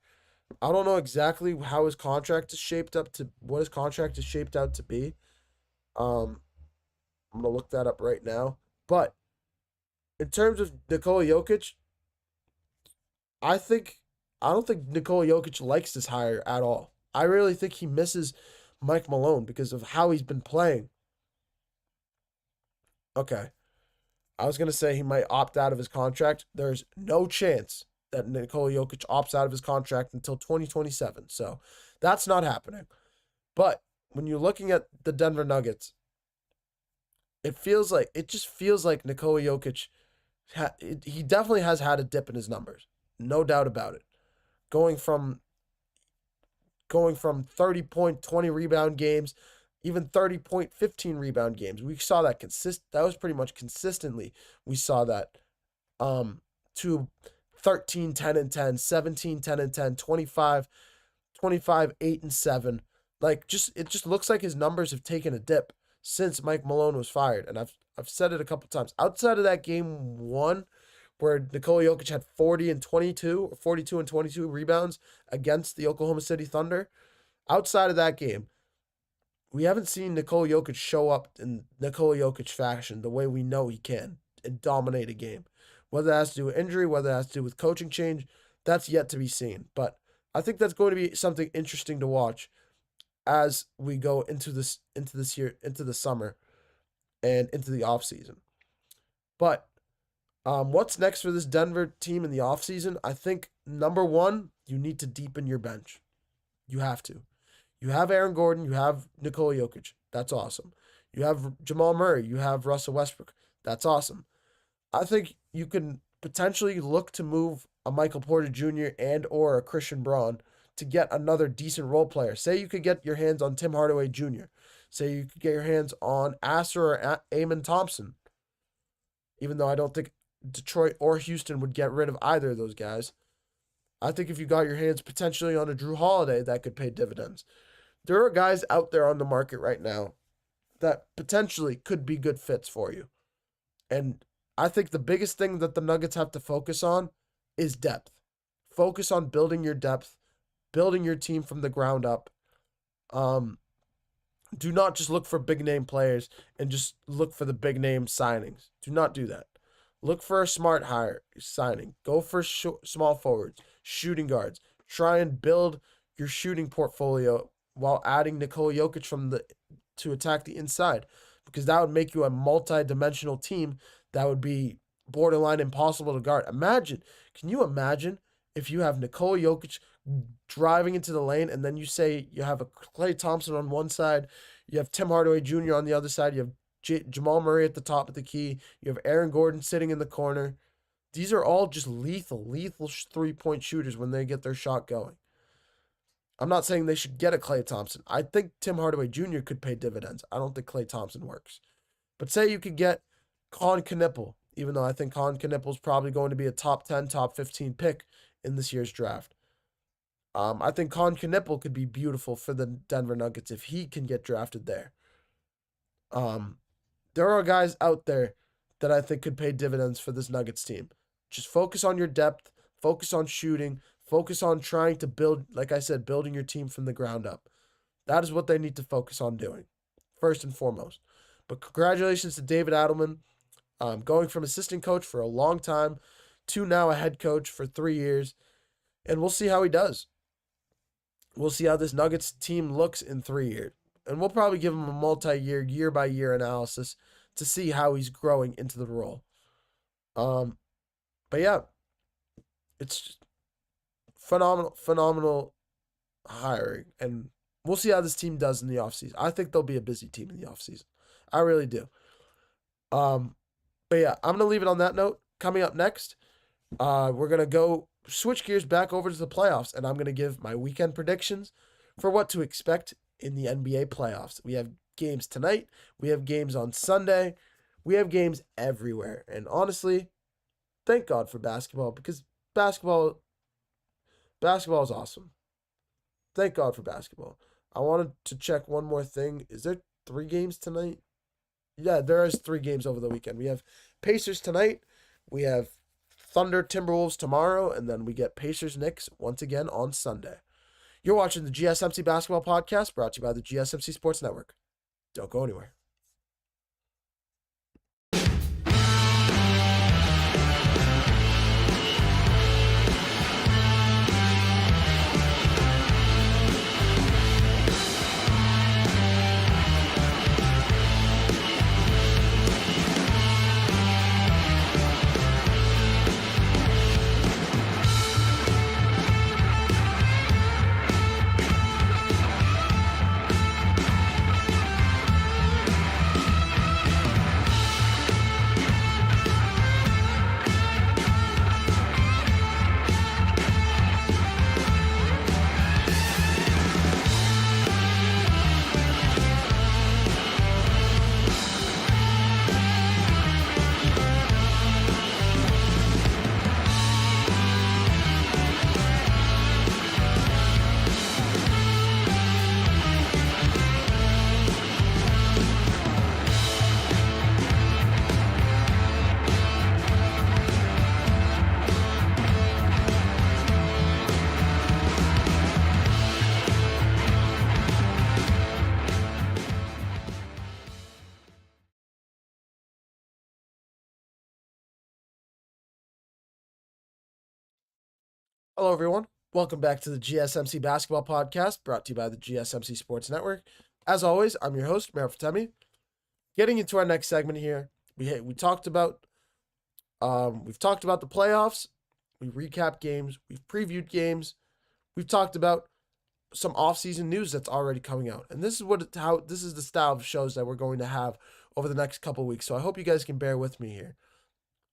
I don't know exactly how his contract is shaped up to, what his contract is shaped out to be. I'm going to look that up right now. But in terms of Nikola Jokic, I don't think Nikola Jokic likes this hire at all. I really think he misses Mike Malone because of how he's been playing. Okay. I was going to say he might opt out of his contract. There's no chance that Nikola Jokic opts out of his contract until 2027. So that's not happening. But when you're looking at the Denver Nuggets, it just feels like Nikola Jokic, he definitely has had a dip in his numbers. No doubt about it. Going from 30-point, 20-rebound games, even 30-point, 15-rebound games. We saw that that was pretty much consistently. We saw that to 13, 10, and 10, 17, 10, and 10, 25, 8, and 7. It just looks like his numbers have taken a dip since Mike Malone was fired. And I've said it a couple times. Outside of that Game 1 where Nikola Jokic had 40 and 22 or 42 and 22 rebounds against the Oklahoma City Thunder. Outside of that game, we haven't seen Nikola Jokic show up in Nikola Jokic fashion the way we know he can and dominate a game. Whether that has to do with injury, whether that has to do with coaching change, that's yet to be seen. But I think that's going to be something interesting to watch as we go into the summer and into the offseason. But what's next for this Denver team in the offseason? I think, number one, you need to deepen your bench. You have to. You have Aaron Gordon. You have Nikola Jokic. That's awesome. You have Jamal Murray. You have Russell Westbrook. That's awesome. I think you can potentially look to move a Michael Porter Jr. and or a Christian Braun to get another decent role player. Say you could get your hands on Tim Hardaway Jr. Say you could get your hands on Asser or Amon Thompson. Even though I don't think Detroit or Houston would get rid of either of those guys. I think if you got your hands potentially on a Drew Holiday, that could pay dividends. There are guys out there on the market right now that potentially could be good fits for you. And I think the biggest thing that the Nuggets have to focus on is depth. Focus on building your depth, building your team from the ground up. Do not just look for big name players and just look for the big name signings. Do not do that. Look for a smart signing. Go for small forwards, shooting guards. Try and build your shooting portfolio while adding Nikola Jokic to attack the inside, because that would make you a multi-dimensional team that would be borderline impossible to guard. Can you imagine if you have Nikola Jokic driving into the lane and then you say you have a Klay Thompson on one side, you have Tim Hardaway Jr. on the other side, you have Jamal Murray at the top of the key, you have Aaron Gordon sitting in the corner. These are all just lethal three-point shooters when they get their shot going. I'm not saying they should get a Klay Thompson. I think Tim Hardaway Jr. could pay dividends. I don't think Klay Thompson works. But say you could get Colin Knippel, even though I think Colin Knippel is probably going to be a top 10, top 15 pick in this year's draft. I think Colin Knippel could be beautiful for the Denver Nuggets if he can get drafted there. There are guys out there that I think could pay dividends for this Nuggets team. Just focus on your depth, focus on shooting, focus on trying to build, like I said, building your team from the ground up. That is what they need to focus on doing, first and foremost. But congratulations to David Adelman, going from assistant coach for a long time to now a head coach for 3 years. And we'll see how he does. We'll see how this Nuggets team looks in 3 years. And we'll probably give him a multi-year, year-by-year analysis to see how he's growing into the role. But yeah, it's just phenomenal hiring. And we'll see how this team does in the offseason. I think they'll be a busy team in the offseason. I really do. But yeah, I'm going to leave it on that note. Coming up next, we're going to go switch gears back over to the playoffs, and I'm going to give my weekend predictions for what to expect in the NBA playoffs. We have games tonight. We have games on Sunday. We have games everywhere. And honestly, thank God for basketball, because basketball is awesome. Thank God for basketball. I wanted to check one more thing. Is there 3 games tonight? Yeah, there is 3 games over the weekend. We have Pacers tonight. We have Thunder Timberwolves tomorrow, and then we get Pacers Knicks once again on Sunday. You're watching the GSMC Basketball Podcast, brought to you by the GSMC Sports Network. Don't go anywhere. Hello, everyone. Welcome back to the GSMC Basketball Podcast, brought to you by the GSMC Sports Network. As always, I'm your host, Mehrob Fatemi. Getting into our next segment here, we've talked about the playoffs. We recapped games. We've previewed games. We've talked about some off-season news that's already coming out, and this is the style of shows that we're going to have over the next couple weeks. So I hope you guys can bear with me here.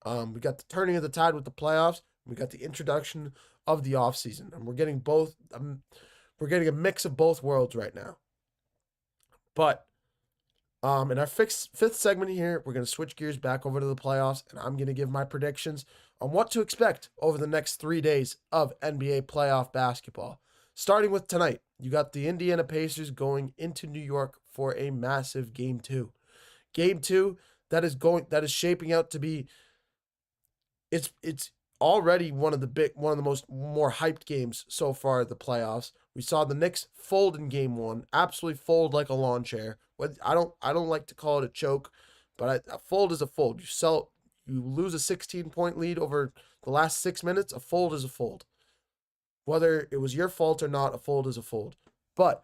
We got the turning of the tide with the playoffs. We got the introduction of the offseason, and we're getting both. We're getting a mix of both worlds right now. But in our fifth segment here, we're going to switch gears back over to the playoffs, and I'm going to give my predictions on what to expect over the next 3 days of NBA playoff basketball. Starting with tonight, you got the Indiana Pacers going into New York for a massive Game 2. Game 2 that is shaping out to be. It's already one of the more hyped games so far at the playoffs. We saw the Knicks fold in Game 1, absolutely fold like a lawn chair. I don't like to call it a choke, but a fold is a fold. You lose a 16-point lead over the last 6 minutes. A fold is a fold. Whether it was your fault or not, a fold is a fold. But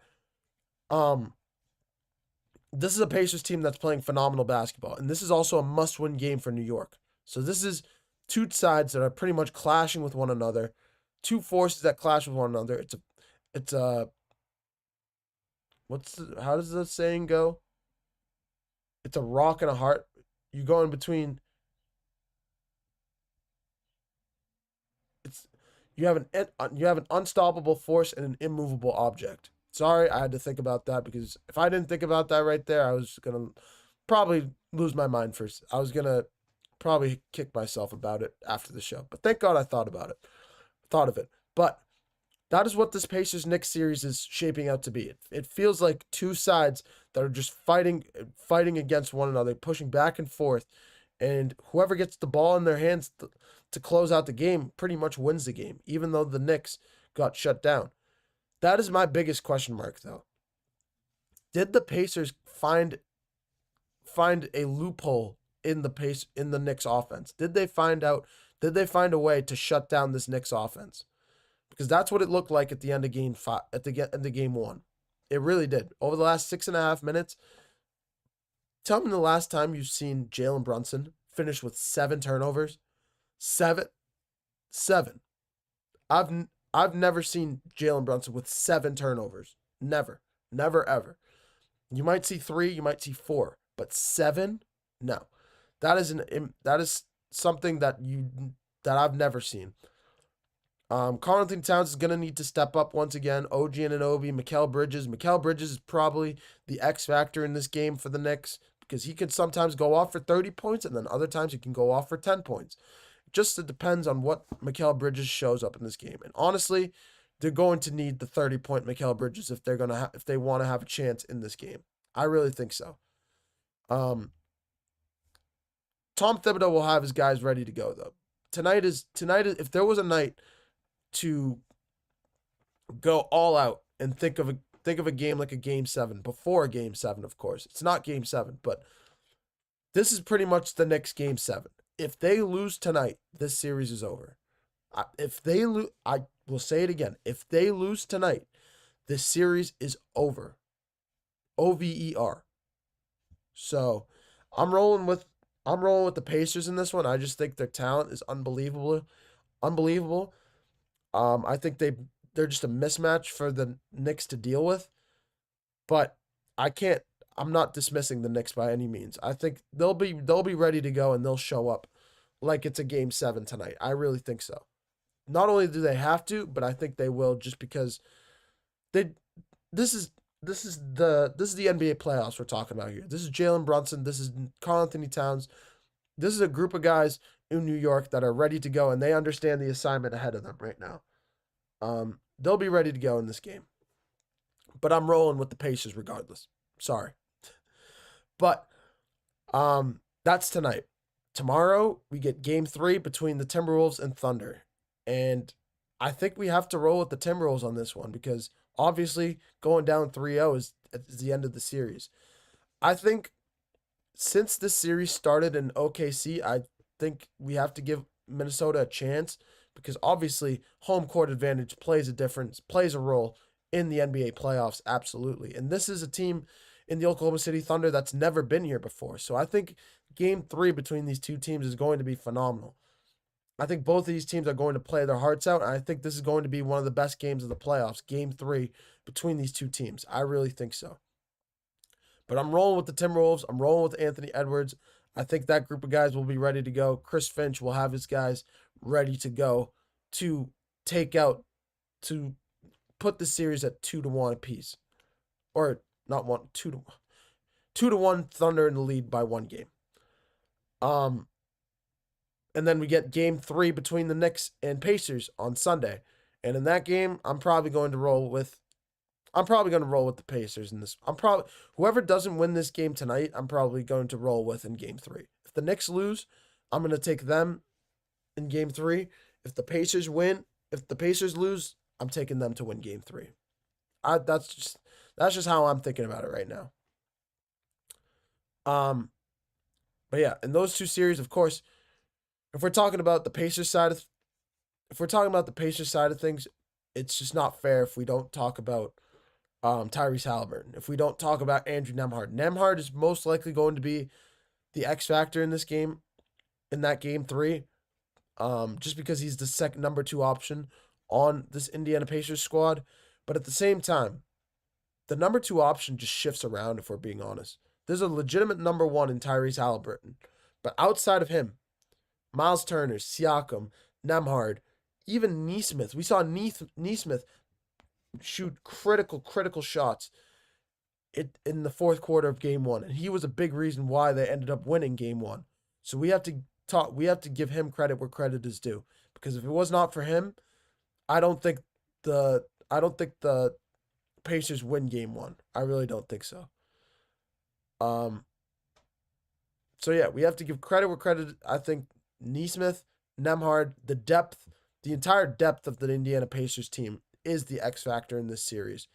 this is a Pacers team that's playing phenomenal basketball, and this is also a must-win game for New York. So this is two sides that are pretty much clashing with one another, two forces that clash with one another. How does the saying go? It's a rock and a heart. You go in between. You have an unstoppable force and an immovable object. Sorry, I had to think about that, because if I didn't think about that right there, I was gonna probably lose my mind first. I was gonna probably kick myself about it after the show. But thank God I thought of it. But that is what this Pacers-Knicks series is shaping out to be. It feels like two sides that are just fighting against one another, pushing back and forth, and whoever gets the ball in their hands to close out the game pretty much wins the game, even though the Knicks got shut down. That is my biggest question mark, though. Did the Pacers find a loophole in the Knicks offense? Did they find a way to shut down this Knicks offense? Because that's what it looked like at the end of game 5, at the end of Game 1. It really did. Over the last 6.5 minutes, tell me the last time you've seen Jalen Brunson finish with 7 turnovers. 7. I've never seen Jalen Brunson with 7 turnovers. Never, ever. You might see 3, you might see 4, but 7, no. That is something that I've never seen. Karl Anthony Towns is gonna need to step up once again. OG Anunoby, Mikal Bridges. Mikal Bridges is probably the X factor in this game for the Knicks, because he can sometimes go off for 30 points, and then other times he can go off for 10 points. It depends on what Mikal Bridges shows up in this game. And honestly, they're going to need the 30-point Mikal Bridges if they want to have a chance in this game. I really think so. Tom Thibodeau will have his guys ready to go, though. Tonight is if there was a night to go all out and think of a game like a Game 7, before a Game 7, of course. It's not Game 7, but this is pretty much the next Game 7. If they lose tonight, this series is over. I will say it again. If they lose tonight, this series is over. OVER. So I'm rolling with the Pacers in this one. I just think their talent is unbelievable. I think they're just a mismatch for the Knicks to deal with. But I'm not dismissing the Knicks by any means. I think they'll be ready to go, and they'll show up like it's a Game 7 tonight. I really think so. Not only do they have to, but I think they will, just because this is the NBA playoffs we're talking about here. This is Jalen Brunson. This is Karl Anthony Towns. This is a group of guys in New York that are ready to go, and they understand the assignment ahead of them right now. They'll be ready to go in this game. But I'm rolling with the Pacers regardless. Sorry. But that's tonight. Tomorrow, we get Game 3 between the Timberwolves and Thunder. And I think we have to roll with the Timberwolves on this one, because obviously going down 3-0 is the end of the series. I think since this series started in OKC, I think we have to give Minnesota a chance, because obviously home court advantage plays a role in the NBA playoffs, absolutely. And this is a team in the Oklahoma City Thunder that's never been here before. So I think game 3 between these two teams is going to be phenomenal. I think both of these teams are going to play their hearts out, and I think this is going to be one of the best games of the playoffs, game 3 between these two teams. I really think so. But I'm rolling with the Timberwolves. I'm rolling with Anthony Edwards. I think that group of guys will be ready to go. Chris Finch will have his guys ready to go to put the series at 2-1 apiece. Or not 1, 2-1. 2-1 Thunder in the lead by 1 game. And then we get game 3 between the Knicks and Pacers on Sunday. And in that game, I'm probably going to roll with the Pacers in this. Whoever doesn't win this game tonight, I'm probably going to roll with in game 3. If the Knicks lose, I'm going to take them in game 3. If the Pacers lose, I'm taking them to win game 3. That's just how I'm thinking about it right now. But yeah, in those two series, of course, if we're talking about the Pacers side of things, it's just not fair if we don't talk about Tyrese Halliburton. If we don't talk about Andrew Nembhard. Nembhard is most likely going to be the X factor in this game, in that game 3, just because he's the second number 2 option on this Indiana Pacers squad. But at the same time, the number 2 option just shifts around, if we're being honest. There's a legitimate number 1 in Tyrese Halliburton. But outside of him, Miles Turner, Siakam, Nembhard, even Nesmith. We saw Nesmith shoot critical shots in the fourth quarter of game 1. And he was a big reason why they ended up winning game 1. So we have to give him credit where credit is due. Because if it was not for him, I don't think the Pacers win game 1. I really don't think so. So yeah, we have to give credit where credit. I think Nesmith, Nembhard, the entire depth of the Indiana Pacers team is the X factor in this series.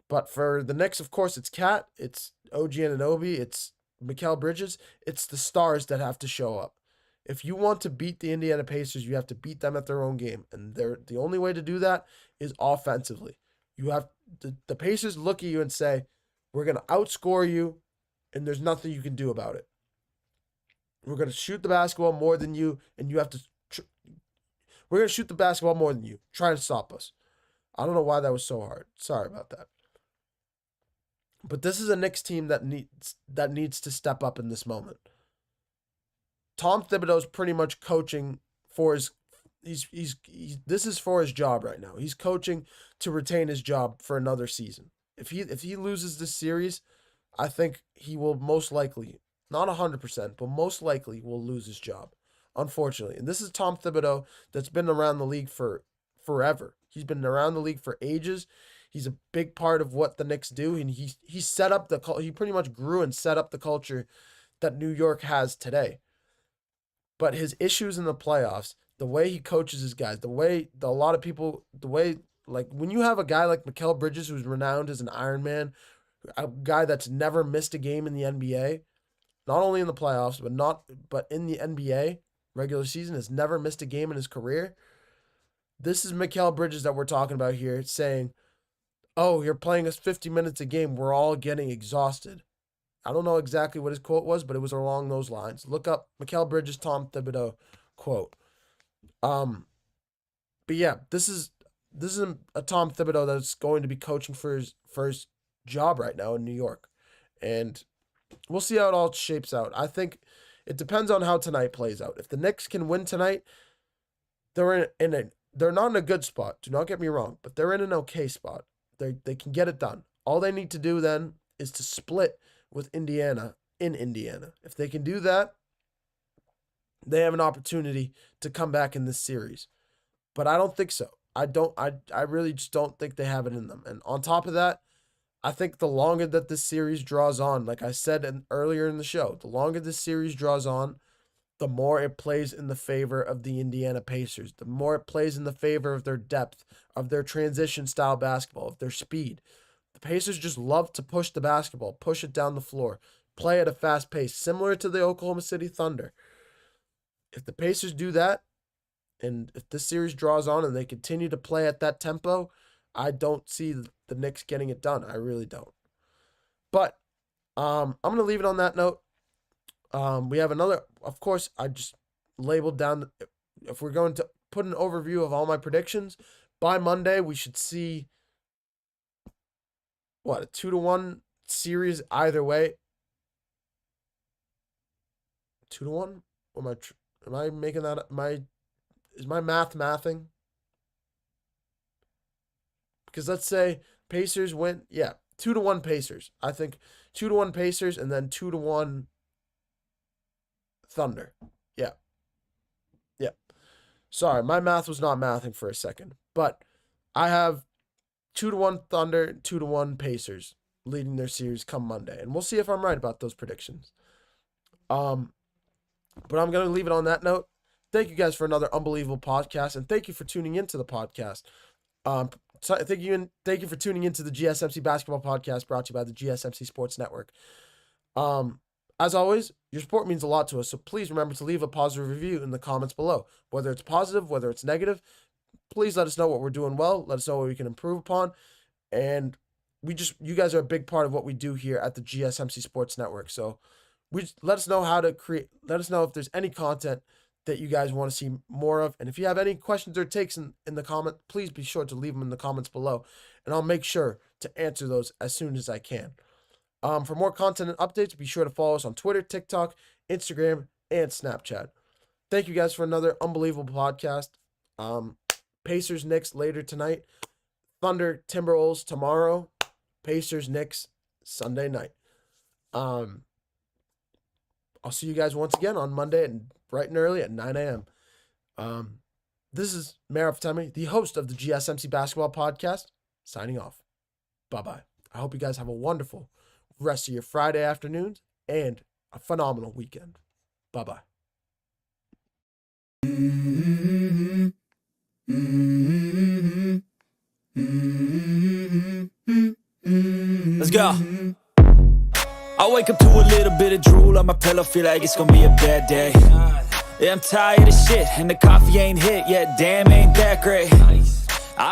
But for the Knicks, of course, it's Cat, it's OG Anunoby, it's Mikal Bridges. It's the stars that have to show up. If you want to beat the Indiana Pacers, you have to beat them at their own game. And the only way to do that is offensively. You have the Pacers look at you and say, we're going to outscore you, and there's nothing you can do about it. We're going to shoot the basketball more than you, and you have to... We're going to shoot the basketball more than you. Try to stop us. I don't know why that was so hard. Sorry about that. But this is a Knicks team that needs to step up in this moment. Tom Thibodeau's pretty much coaching for his... this is for his job right now. He's coaching to retain his job for another season. If he loses this series, I think he will most likely, not 100%, but most likely will lose his job, unfortunately. And this is Tom Thibodeau that's been around the league for forever. He's been around the league for ages. He's a big part of what the Knicks do, and he set up he pretty much grew and set up the culture that New York has today. But his issues in the playoffs, the way he coaches his guys, like when you have a guy like Mikal Bridges, who's renowned as an Iron Man, a guy that's never missed a game in the NBA, not only in the playoffs, but in the NBA regular season, has never missed a game in his career. This is Mikal Bridges that we're talking about here, saying, oh, you're playing us 50 minutes a game. We're all getting exhausted. I don't know exactly what his quote was, but it was along those lines. Look up Mikal Bridges, Tom Thibodeau quote. But yeah, this is a Tom Thibodeau that's going to be coaching for his job right now in New York. And we'll see how it all shapes out. I think it depends on how tonight plays out. If the Knicks can win tonight, they're not in a good spot. Do not get me wrong, but they're in an okay spot. They can get it done. All they need to do then is to split with Indiana in Indiana. If they can do that, they have an opportunity to come back in this series. But I don't think so. I really just don't think they have it in them. And on top of that, I think the longer that this series draws on, like I said earlier in the show, the longer this series draws on, the more it plays in the favor of the Indiana Pacers, the more it plays in the favor of their depth, of their transition style basketball, of their speed. The Pacers just love to push the basketball, push it down the floor, play at a fast pace, similar to the Oklahoma City Thunder. If the Pacers do that, And if this series draws on and they continue to play at that tempo, I don't see the Knicks getting it done. I really don't. But I'm going to leave it on that note. We have another, of course, I just labeled down, if we're going to put an overview of all my predictions, by Monday we should see, a 2-1 series either way. 2-1? Am I making that, is my mathing? Because let's say Pacers win, 2-1 Pacers. I think 2-1 Pacers and then 2-1 Thunder. Yeah. Sorry, my math was not mathing for a second. But I have 2-1 Thunder, 2-1 Pacers leading their series come Monday. And we'll see if I'm right about those predictions. But I'm going to leave it on that note. Thank you guys for another unbelievable podcast. And thank you for tuning into the podcast. Thank you for tuning into the GSMC Basketball Podcast brought to you by the GSMC Sports Network. As always, your support means a lot to us, so please remember to leave a positive review in the comments below. Whether it's positive, whether it's negative, please let us know what we're doing well. Let us know what we can improve upon. And you guys are a big part of what we do here at the GSMC Sports Network. So let us know let us know if there's any content that you guys want to see more of. And if you have any questions or takes in the comment, please be sure to leave them in the comments below. And I'll make sure to answer those as soon as I can. For more content and updates, be sure to follow us on Twitter, TikTok, Instagram, and Snapchat. Thank you guys for another unbelievable podcast. Pacers, Knicks later tonight. Thunder, Timberwolves tomorrow. Pacers, Knicks Sunday night. I'll see you guys once again on Monday and bright and early at 9 a.m. This is Mehrob Fatemi, the host of the GSMC Basketball Podcast, signing off. Bye-bye. I hope you guys have a wonderful rest of your Friday afternoons and a phenomenal weekend. Bye-bye. Let's go. I wake up to a little bit of drool on my pillow, feel like it's gonna be a bad day. Yeah, I'm tired of shit, and the coffee ain't hit yet, damn, ain't that great.